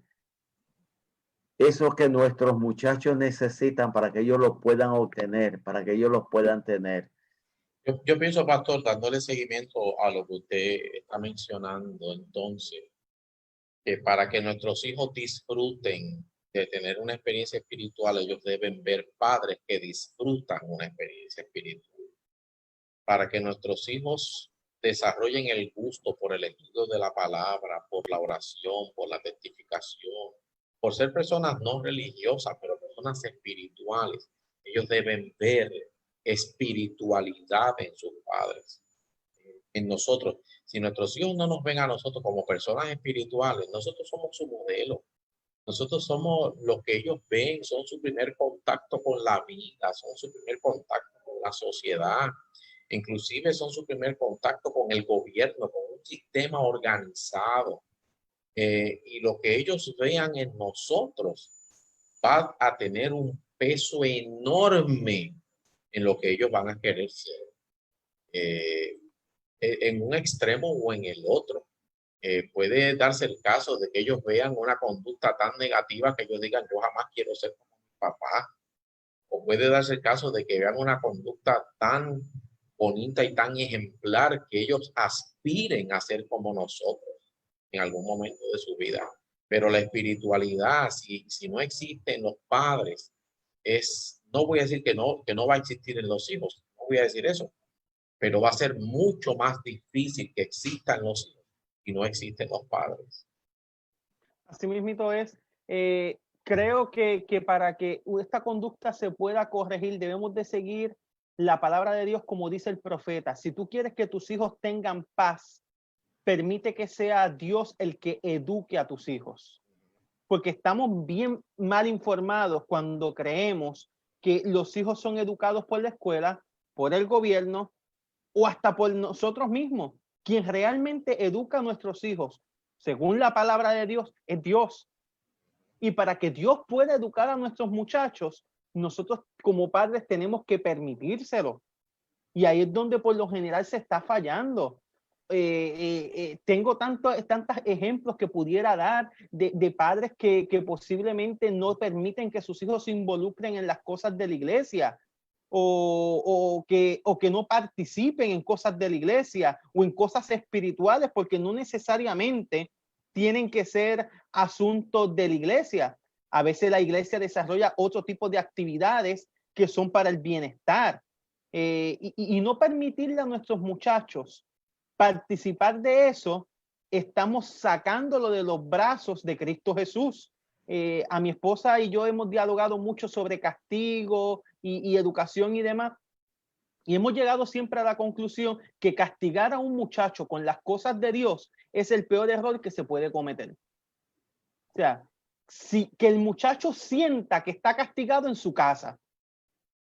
eso que nuestros muchachos necesitan para que ellos lo puedan obtener, para que ellos lo puedan tener. Yo pienso, pastor, dándole seguimiento a lo que usted está mencionando, entonces, que para que nuestros hijos disfruten de tener una experiencia espiritual, ellos deben ver padres que disfrutan una experiencia espiritual. Para que nuestros hijos desarrollen el gusto por el estudio de la palabra, por la oración, por la testificación, por ser personas no religiosas, pero personas espirituales. Ellos deben ver espiritualidad en sus padres, en nosotros. Si nuestros hijos no nos ven a nosotros como personas espirituales, nosotros somos su modelo. Nosotros somos lo que ellos ven, son su primer contacto con la vida, son su primer contacto con la sociedad, inclusive son su primer contacto con el gobierno, con un sistema organizado. Y lo que ellos vean en nosotros va a tener un peso enorme en lo que ellos van a querer ser, en un extremo o en el otro. Puede darse el caso de que ellos vean una conducta tan negativa que ellos digan, yo jamás quiero ser como mi papá. O puede darse el caso de que vean una conducta tan bonita y tan ejemplar que ellos aspiren a ser como nosotros en algún momento de su vida. Pero la espiritualidad, si no existe en los padres, no voy a decir que no va a existir en los hijos, no voy a decir eso, pero va a ser mucho más difícil que existan los hijos y no existen los padres. Así mismito es. Creo que para que esta conducta se pueda corregir, debemos de seguir la palabra de Dios como dice el profeta. Si tú quieres que tus hijos tengan paz, permite que sea Dios el que eduque a tus hijos. Porque estamos bien mal informados cuando creemos que los hijos son educados por la escuela, por el gobierno o hasta por nosotros mismos. Quien realmente educa a nuestros hijos, según la palabra de Dios, es Dios. Y para que Dios pueda educar a nuestros muchachos, nosotros como padres tenemos que permitírselo. Y ahí es donde por lo general se está fallando. Tengo tantos ejemplos que pudiera dar de padres que posiblemente no permiten que sus hijos se involucren en las cosas de la iglesia o que no participen en cosas de la iglesia o en cosas espirituales, porque no necesariamente tienen que ser asuntos de la iglesia. A veces la iglesia desarrolla otro tipo de actividades que son para el bienestar. Y no permitirle a nuestros muchachos participar de eso, estamos sacándolo de los brazos de Cristo Jesús. A mi esposa y yo hemos dialogado mucho sobre castigo y educación y demás, y hemos llegado siempre a la conclusión que castigar a un muchacho con las cosas de Dios es el peor error que se puede cometer. O sea, que el muchacho sienta que está castigado en su casa,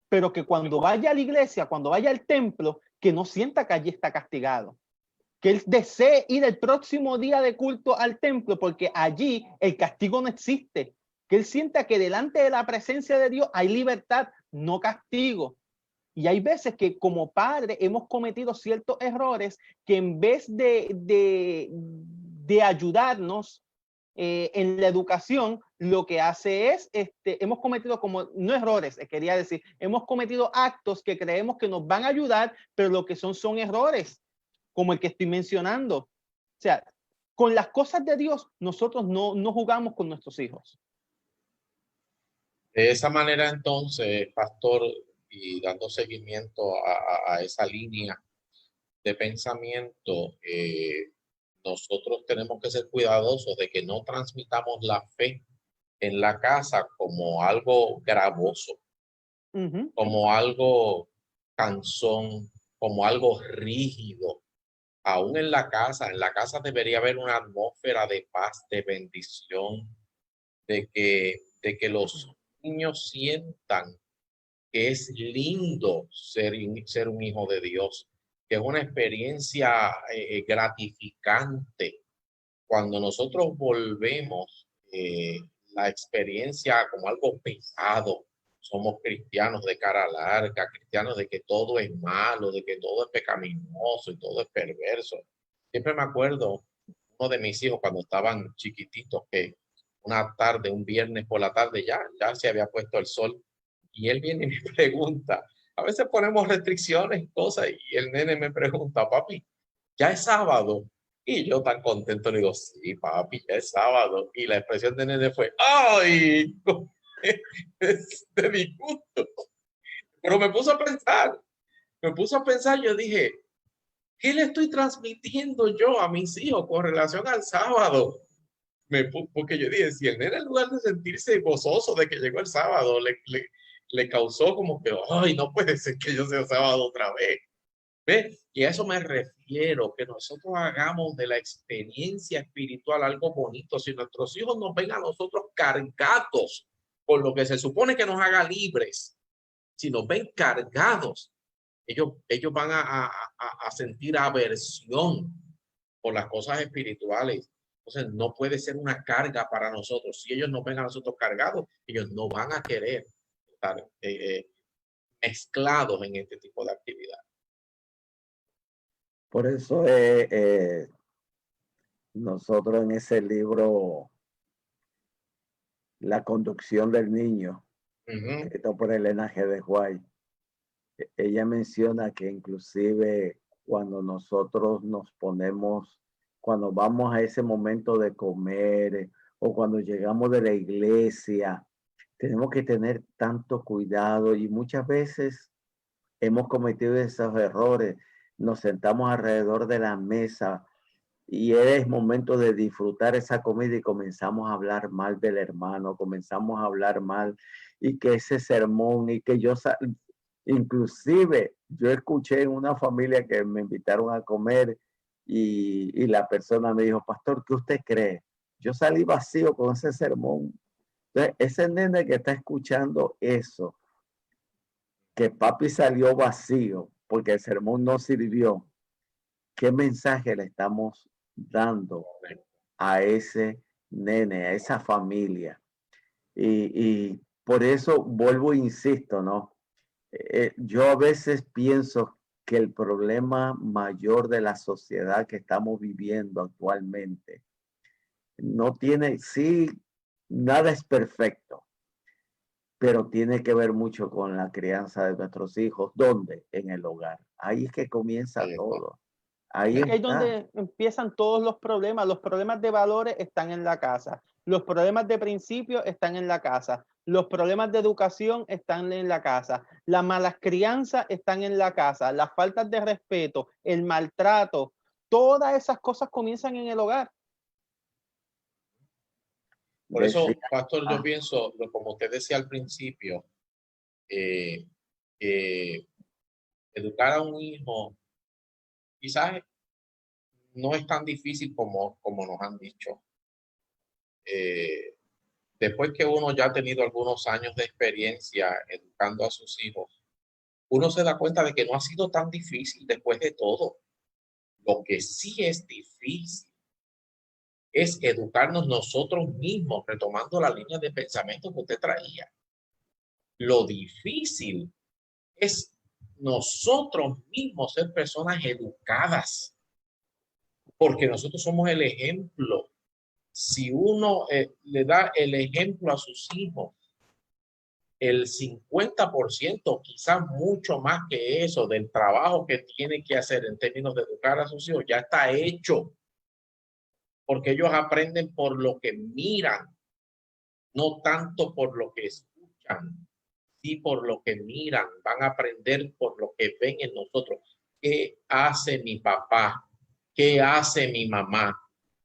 pero que cuando vaya a la iglesia, cuando vaya al templo, que no sienta que allí está castigado. Que él desee ir el próximo día de culto al templo, porque allí el castigo no existe. Que él sienta que delante de la presencia de Dios hay libertad, no castigo. Y hay veces que como padres hemos cometido ciertos errores que en vez de ayudarnos en la educación, lo que hace es, hemos cometido como, no errores, quería decir, hemos cometido actos que creemos que nos van a ayudar, pero lo que son errores, como el que estoy mencionando. O sea, con las cosas de Dios, nosotros no jugamos con nuestros hijos. De esa manera, entonces, pastor, y dando seguimiento a esa línea de pensamiento, nosotros tenemos que ser cuidadosos de que no transmitamos la fe en la casa como algo gravoso, como algo cansón, como algo rígido. Aún en la casa debería haber una atmósfera de paz, de bendición, de que los niños sientan que es lindo ser un hijo de Dios, que es una experiencia gratificante. Cuando nosotros volvemos la experiencia como algo pesado, somos cristianos de cara larga, cristianos de que todo es malo, de que todo es pecaminoso y todo es perverso. Siempre me acuerdo uno de mis hijos cuando estaban chiquititos, que una tarde, un viernes por la tarde, ya se había puesto el sol, y él viene y me pregunta, a veces ponemos restricciones y cosas, y el nene me pregunta, papi, ¿ya es sábado? Y yo tan contento le digo, sí, papi, ya es sábado. Y la expresión de nene fue, ¡ay! Es de disgusto. Pero me puso a pensar, yo dije, ¿qué le estoy transmitiendo yo a mis hijos con relación al sábado? Porque yo dije, si el nene en lugar de sentirse gozoso de que llegó el sábado, le causó como que, ¡ay, no puede ser que yo sea sábado otra vez! ¿Ves? Y a eso me refiero, que nosotros hagamos de la experiencia espiritual algo bonito. Si nuestros hijos nos ven a nosotros cargados con lo que se supone que nos haga libres, si nos ven cargados, ellos van a sentir aversión por las cosas espirituales. Entonces no puede ser una carga para nosotros. Si ellos nos ven a nosotros cargados, ellos no van a querer estar mezclados en este tipo de actividad. Por eso nosotros en ese libro, La conducción del niño, escrito por Elena G. de White, ella menciona que inclusive cuando nosotros nos ponemos, cuando vamos a ese momento de comer o cuando llegamos de la iglesia, tenemos que tener tanto cuidado, y muchas veces hemos cometido esos errores. Nos sentamos alrededor de la mesa y es momento de disfrutar esa comida y comenzamos a hablar mal del hermano, comenzamos a hablar mal, y que ese sermón, y que inclusive yo escuché en una familia que me invitaron a comer, y la persona me dijo, pastor, ¿qué usted cree? Yo salí vacío con ese sermón. Entonces, ese nene que está escuchando eso, que papi salió vacío porque el sermón no sirvió, ¿qué mensaje le estamos dando a ese nene, a esa familia? Y por eso vuelvo e insisto, ¿no? Yo a veces pienso que el problema mayor de la sociedad que estamos viviendo actualmente no tiene, sí, nada es perfecto, pero tiene que ver mucho con la crianza de nuestros hijos. ¿Dónde? En el hogar. Ahí es que comienza todo. Ahí es que es está. donde empiezan todos los problemas. Los problemas de valores están en la casa. Los problemas de principios están en la casa. Los problemas de educación están en la casa. Las malas crianzas están en la casa. Las faltas de respeto, el maltrato, todas esas cosas comienzan en el hogar. Por eso, pastor, yo pienso, como usted decía al principio, educar a un hijo quizás no es tan difícil como nos han dicho. Después que uno ya ha tenido algunos años de experiencia educando a sus hijos, uno se da cuenta de que no ha sido tan difícil después de todo. Lo que sí es difícil es educarnos nosotros mismos, retomando la línea de pensamiento que usted traía. Lo difícil es nosotros mismos ser personas educadas, porque nosotros somos el ejemplo. Si uno le da el ejemplo a sus hijos, el 50%, quizás mucho más que eso, del trabajo que tiene que hacer en términos de educar a sus hijos, ya está hecho. Porque ellos aprenden por lo que miran, no tanto por lo que escuchan, sí por lo que miran. Van a aprender por lo que ven en nosotros. ¿Qué hace mi papá? ¿Qué hace mi mamá?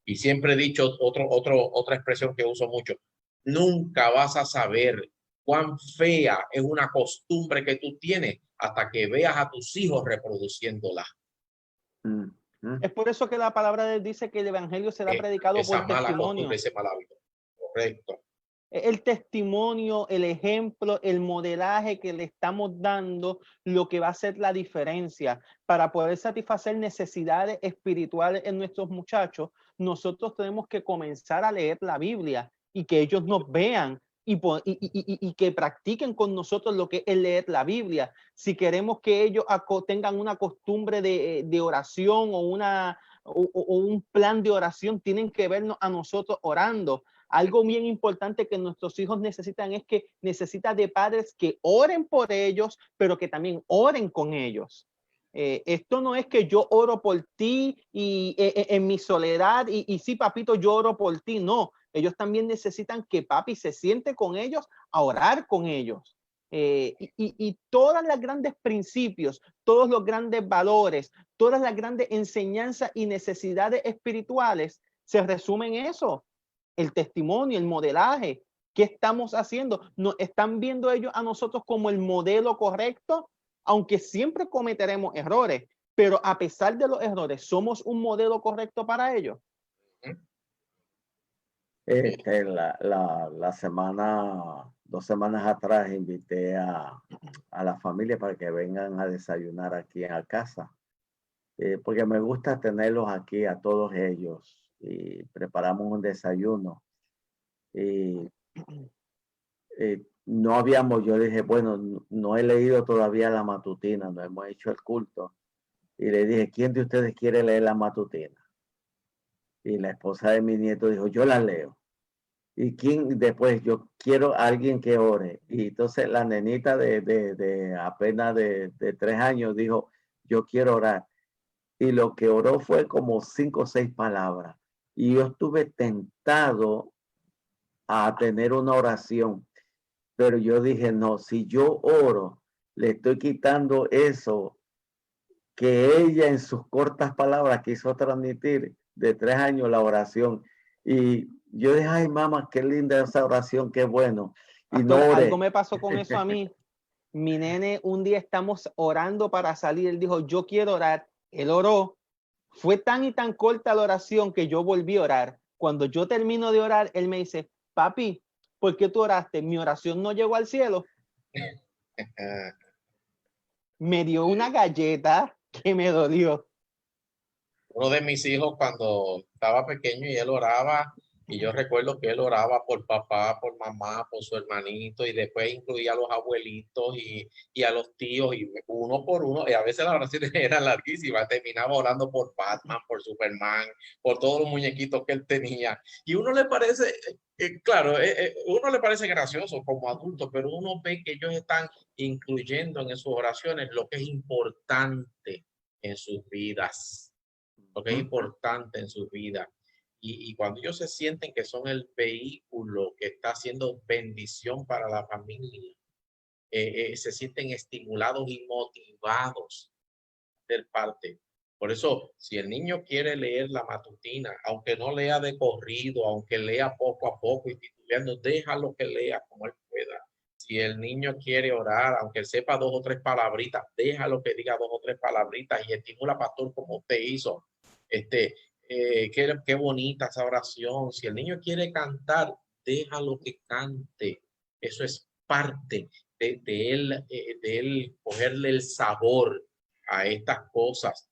Y siempre he dicho otra expresión que uso mucho. Nunca vas a saber cuán fea es una costumbre que tú tienes hasta que veas a tus hijos reproduciéndola. Es por eso que la palabra de Dios dice que el evangelio será predicado por testimonio. Ese mal hábito. Correcto. el testimonio, el ejemplo, el modelaje que le estamos dando, lo que va a hacer la diferencia para poder satisfacer necesidades espirituales en nuestros muchachos. Nosotros tenemos que comenzar a leer la Biblia y que ellos nos vean y que practiquen con nosotros lo que es leer la Biblia. Si queremos que ellos tengan una costumbre de oración o un plan de oración, tienen que vernos a nosotros orando. Algo bien importante que nuestros hijos necesitan es que necesitan de padres que oren por ellos, pero que también oren con ellos. Esto no es que yo oro por ti y en mi soledad y sí, papito, yo oro por ti. No, ellos también necesitan que papi se siente con ellos a orar con ellos. Y todas las grandes principios, todos los grandes valores, todas las grandes enseñanzas y necesidades espirituales se resumen en eso. El testimonio, el modelaje. ¿Qué estamos haciendo? ¿Nos están viendo ellos a nosotros como el modelo correcto? Aunque siempre cometeremos errores, pero a pesar de los errores, ¿somos un modelo correcto para ellos? La semana, 2 semanas atrás, invité a la familia para que vengan a desayunar aquí en la casa, porque me gusta tenerlos aquí a todos ellos y preparamos un desayuno. Y no habíamos, yo dije, bueno, no he leído todavía la matutina, no hemos hecho el culto. Y le dije, ¿quién de ustedes quiere leer la matutina? Y la esposa de mi nieto dijo, yo la leo. ¿Y quién después? Yo quiero a alguien que ore. Y entonces la nenita de apenas de 3 años dijo, yo quiero orar. Y lo que oró fue como 5 o 6 palabras. Y yo estuve tentado a tener una oración. Pero yo dije, no, si yo oro, le estoy quitando eso que ella en sus cortas palabras quiso transmitir de 3 años la oración. Y yo dije, ay, mamá, qué linda esa oración, qué bueno. Y Pastor, no algo oré. me pasó con eso a mí. Mi nene, un día estamos orando para salir. Él dijo, yo quiero orar. Él oró. Fue tan y tan corta la oración que yo volví a orar. Cuando yo termino de orar, él me dice, papi, ¿por qué tú oraste? Mi oración no llegó al cielo. Me dio una galleta que me dolió. Uno de mis hijos cuando estaba pequeño y él oraba, y yo recuerdo que él oraba por papá, por mamá, por su hermanito, y después incluía a los abuelitos y a los tíos, y uno por uno, y a veces las oraciones eran larguísimas, terminaba orando por Batman, por Superman, por todos los muñequitos que él tenía, y uno le parece, claro, uno le parece gracioso como adulto, pero uno ve que ellos están incluyendo en sus oraciones lo que es importante en sus vidas, lo que es importante en su vida. Y cuando ellos se sienten que son el vehículo que está haciendo bendición para la familia, se sienten estimulados y motivados a ser parte. Por eso, si el niño quiere leer la matutina, aunque no lea de corrido, aunque lea poco a poco y titubeando, déjalo que lea como él pueda. Si el niño quiere orar, aunque sepa 2 o 3 palabritas, déjalo que diga 2 o 3 palabritas y estimula, pastor, como usted hizo. Qué bonita esa oración. Si el niño quiere cantar, déjalo que cante. Eso es parte de él cogerle el sabor a estas cosas.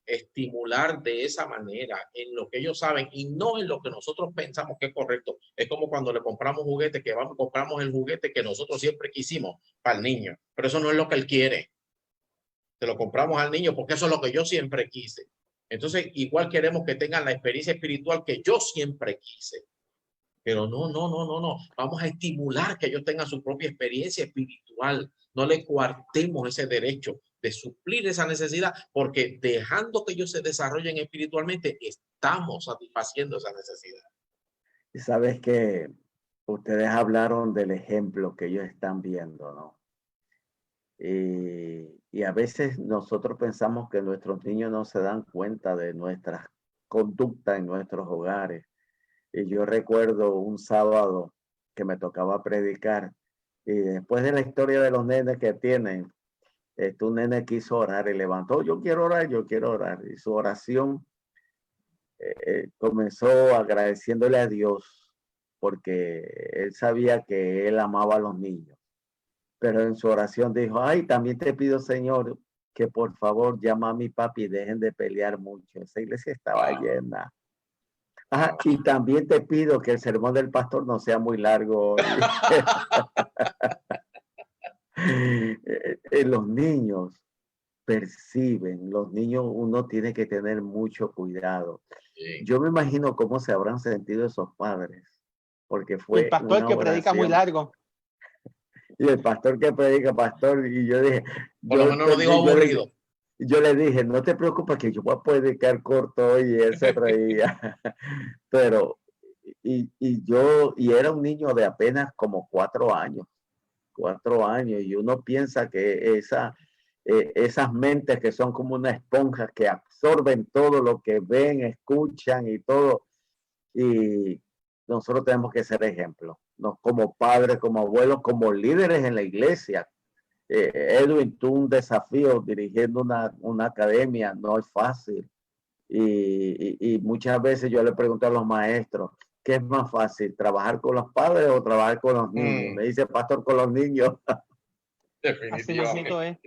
Estimular de esa manera en lo que ellos saben y no en lo que nosotros pensamos que es correcto. Es como cuando le compramos juguete, que vamos, compramos el juguete que nosotros siempre quisimos para el niño, pero eso no es lo que él quiere. Se lo compramos al niño porque eso es lo que yo siempre quise. Entonces, igual queremos que tengan la experiencia espiritual que yo siempre quise. Pero no. Vamos a estimular que ellos tengan su propia experiencia espiritual. No le coartemos ese derecho de suplir esa necesidad, porque dejando que ellos se desarrollen espiritualmente, estamos satisfaciendo esa necesidad. Y sabes que ustedes hablaron del ejemplo que ellos están viendo, ¿no? Y a veces nosotros pensamos que nuestros niños no se dan cuenta de nuestras conductas en nuestros hogares. Y yo recuerdo un sábado que me tocaba predicar y después de la historia de los nenes que tienen, un nene quiso orar y levantó, yo quiero orar, yo quiero orar. Y su oración comenzó agradeciéndole a Dios porque él sabía que él amaba a los niños. Pero en su oración dijo, ay, también te pido, Señor, que por favor llama a mi papi y dejen de pelear mucho. Esa iglesia estaba llena. Ah, y también te pido que el sermón del pastor no sea muy largo hoy. Los niños perciben, los niños uno tiene que tener mucho cuidado. Sí. Yo me imagino cómo se habrán sentido esos padres, porque Y el fue pastor una que predica muy oración. largo. Y el pastor que predica, pastor, y yo dije, Por lo menos no digo aburrido. yo le dije, no te preocupes que yo voy a predicar corto hoy, y él se reía. Pero, y era un niño de apenas como 4 años, y uno piensa que esas mentes que son como una esponja que absorben todo lo que ven, escuchan y todo, y nosotros tenemos que ser ejemplos, ¿no? Como padres, como abuelos, como líderes en la iglesia. Edwin, tú un desafío dirigiendo una academia, no es fácil. Y muchas veces yo le pregunto a los maestros, ¿qué es más fácil, trabajar con los padres o trabajar con los niños? Me dice, pastor, con los niños. Así mismo es.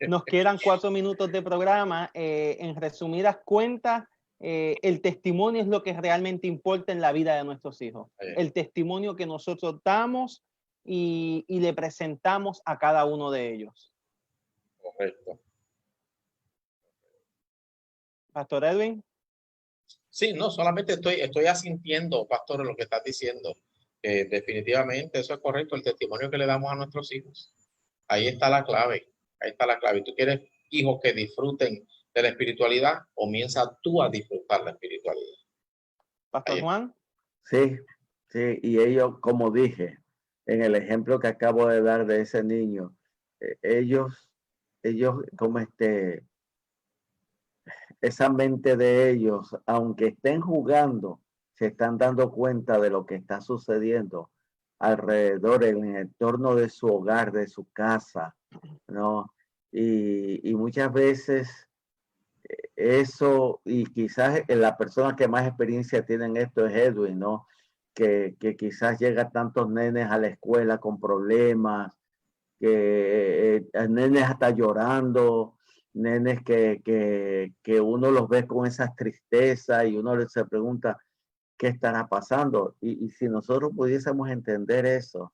Nos quedan 4 minutos de programa. En resumidas cuentas, el testimonio es lo que realmente importa en la vida de nuestros hijos. El testimonio que nosotros damos y le presentamos a cada uno de ellos. Correcto. Pastor Edwin. Sí, no, solamente estoy asintiendo, pastor, lo que estás diciendo. Definitivamente eso es correcto, el testimonio que le damos a nuestros hijos. Ahí está la clave, ahí está la clave. ¿Tú quieres hijos que disfruten de la espiritualidad? Comienza tú a disfrutar la espiritualidad. Pastor Juan. Sí, sí, y ellos, como dije, en el ejemplo que acabo de dar de ese niño, ellos como esa mente de ellos, aunque estén jugando, se están dando cuenta de lo que está sucediendo alrededor, en el entorno de su hogar, de su casa, ¿no? Y muchas veces eso, y quizás la persona que más experiencia tiene en esto es Edwin, ¿no? Que quizás llega tantos nenes a la escuela con problemas, que nenes hasta llorando, nenes que uno los ve con esas tristezas y uno se pregunta qué estará pasando. Y si nosotros pudiésemos entender eso,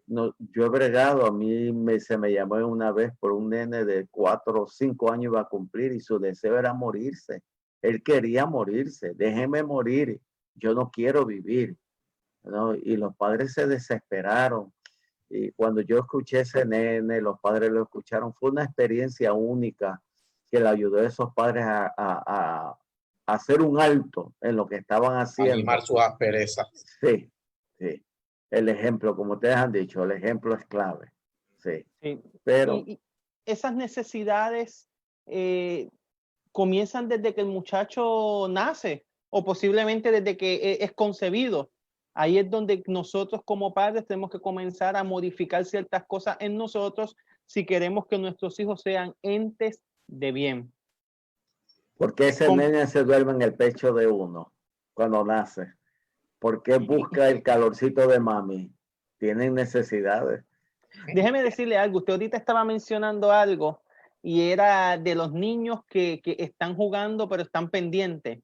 no, yo he bregado, a mí se me llamó una vez por un nene de 4 o 5 años iba a cumplir y su deseo era morirse. Él quería morirse, déjeme morir, yo no quiero vivir, ¿no? Y los padres se desesperaron. Y cuando yo escuché ese nene, los padres lo escucharon, fue una experiencia única que le ayudó a esos padres a hacer un alto en lo que estaban haciendo. Animar sus asperezas. Sí, sí. El ejemplo, como ustedes han dicho, el ejemplo es clave. Sí. Sí. Pero y esas necesidades comienzan desde que el muchacho nace o posiblemente desde que es concebido. Ahí es donde nosotros como padres tenemos que comenzar a modificar ciertas cosas en nosotros si queremos que nuestros hijos sean entes de bien. ¿por qué ese nene se duerme en el pecho de uno cuando nace? ¿Por qué busca el calorcito de mami? Tienen necesidades. Déjeme decirle algo. Usted ahorita estaba mencionando algo y era de los niños que están jugando pero están pendientes.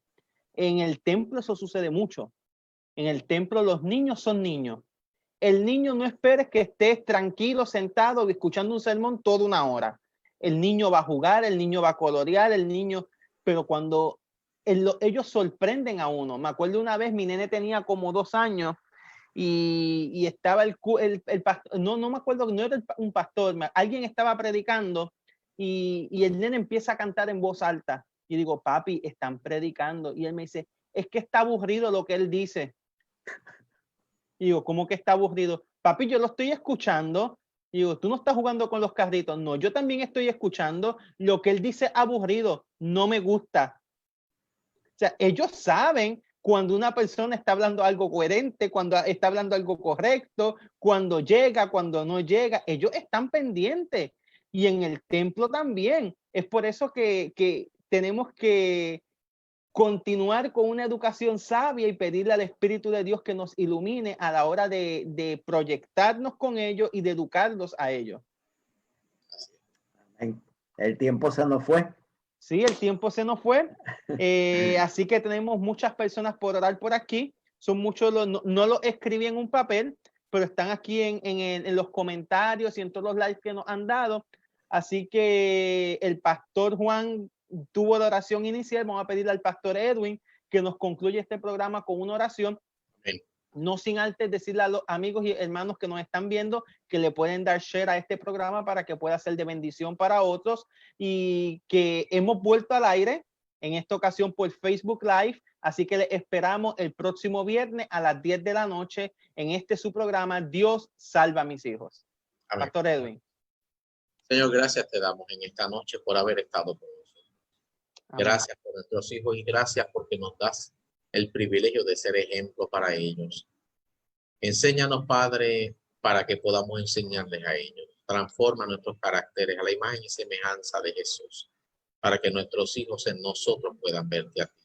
En el templo eso sucede mucho. En el templo los niños son niños. El niño no esperes que estés tranquilo, sentado, escuchando un sermón toda una hora. El niño va a jugar, el niño va a colorear, pero cuando ellos sorprenden a uno. Me acuerdo una vez, mi nene tenía como 2 años y estaba el pastor, no me acuerdo, no era un pastor, alguien estaba predicando y el nene empieza a cantar en voz alta. Y digo, papi, están predicando. Y él me dice, es que está aburrido lo que él dice. Y digo, ¿cómo que está aburrido? Papi, yo lo estoy escuchando. Y digo, tú no estás jugando con los carritos. No, yo también estoy escuchando lo que él dice aburrido. No me gusta. O sea, ellos saben cuando una persona está hablando algo coherente, cuando está hablando algo correcto, cuando llega, cuando no llega. Ellos están pendientes. Y en el templo también. Es por eso que tenemos que continuar con una educación sabia y pedirle al Espíritu de Dios que nos ilumine a la hora de proyectarnos con ellos y de educarlos a ellos. El tiempo se nos fue. Sí, el tiempo se nos fue. Así que tenemos muchas personas por orar por aquí. Son muchos, no lo escribí en un papel, pero están aquí en los comentarios y en todos los likes que nos han dado. Así que el pastor Juan tuvo la oración inicial. Vamos a pedirle al pastor Edwin que nos concluya este programa con una oración. Amén. No sin antes decirle a los amigos y hermanos que nos están viendo que le pueden dar share a este programa para que pueda ser de bendición para otros, y que hemos vuelto al aire en esta ocasión por Facebook Live. Así que les esperamos el próximo viernes a las 10 de la noche en este su programa Dios salva a mis hijos. Amén. Pastor Edwin. Señor, gracias te damos en esta noche por haber estado con nosotros. Amén. Gracias por nuestros hijos y gracias porque nos das el privilegio de ser ejemplo para ellos. Enséñanos, Padre, para que podamos enseñarles a ellos. Transforma nuestros caracteres a la imagen y semejanza de Jesús, para que nuestros hijos en nosotros puedan verte a ti.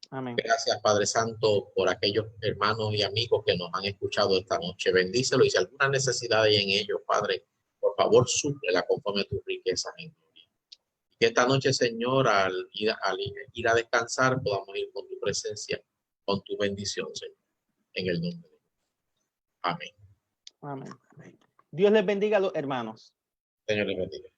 Amén. Gracias, Padre Santo, por aquellos hermanos y amigos que nos han escuchado esta noche. Bendícelo y si alguna necesidad hay en ellos, Padre, por favor, súplela conforme a tus riquezas en gloria. Y que esta noche, Señor, al ir a descansar, podamos ir con tu presencia, con tu bendición, Señor, en el nombre de Dios. Amén. Amén. Dios les bendiga a los hermanos. Señor les bendiga.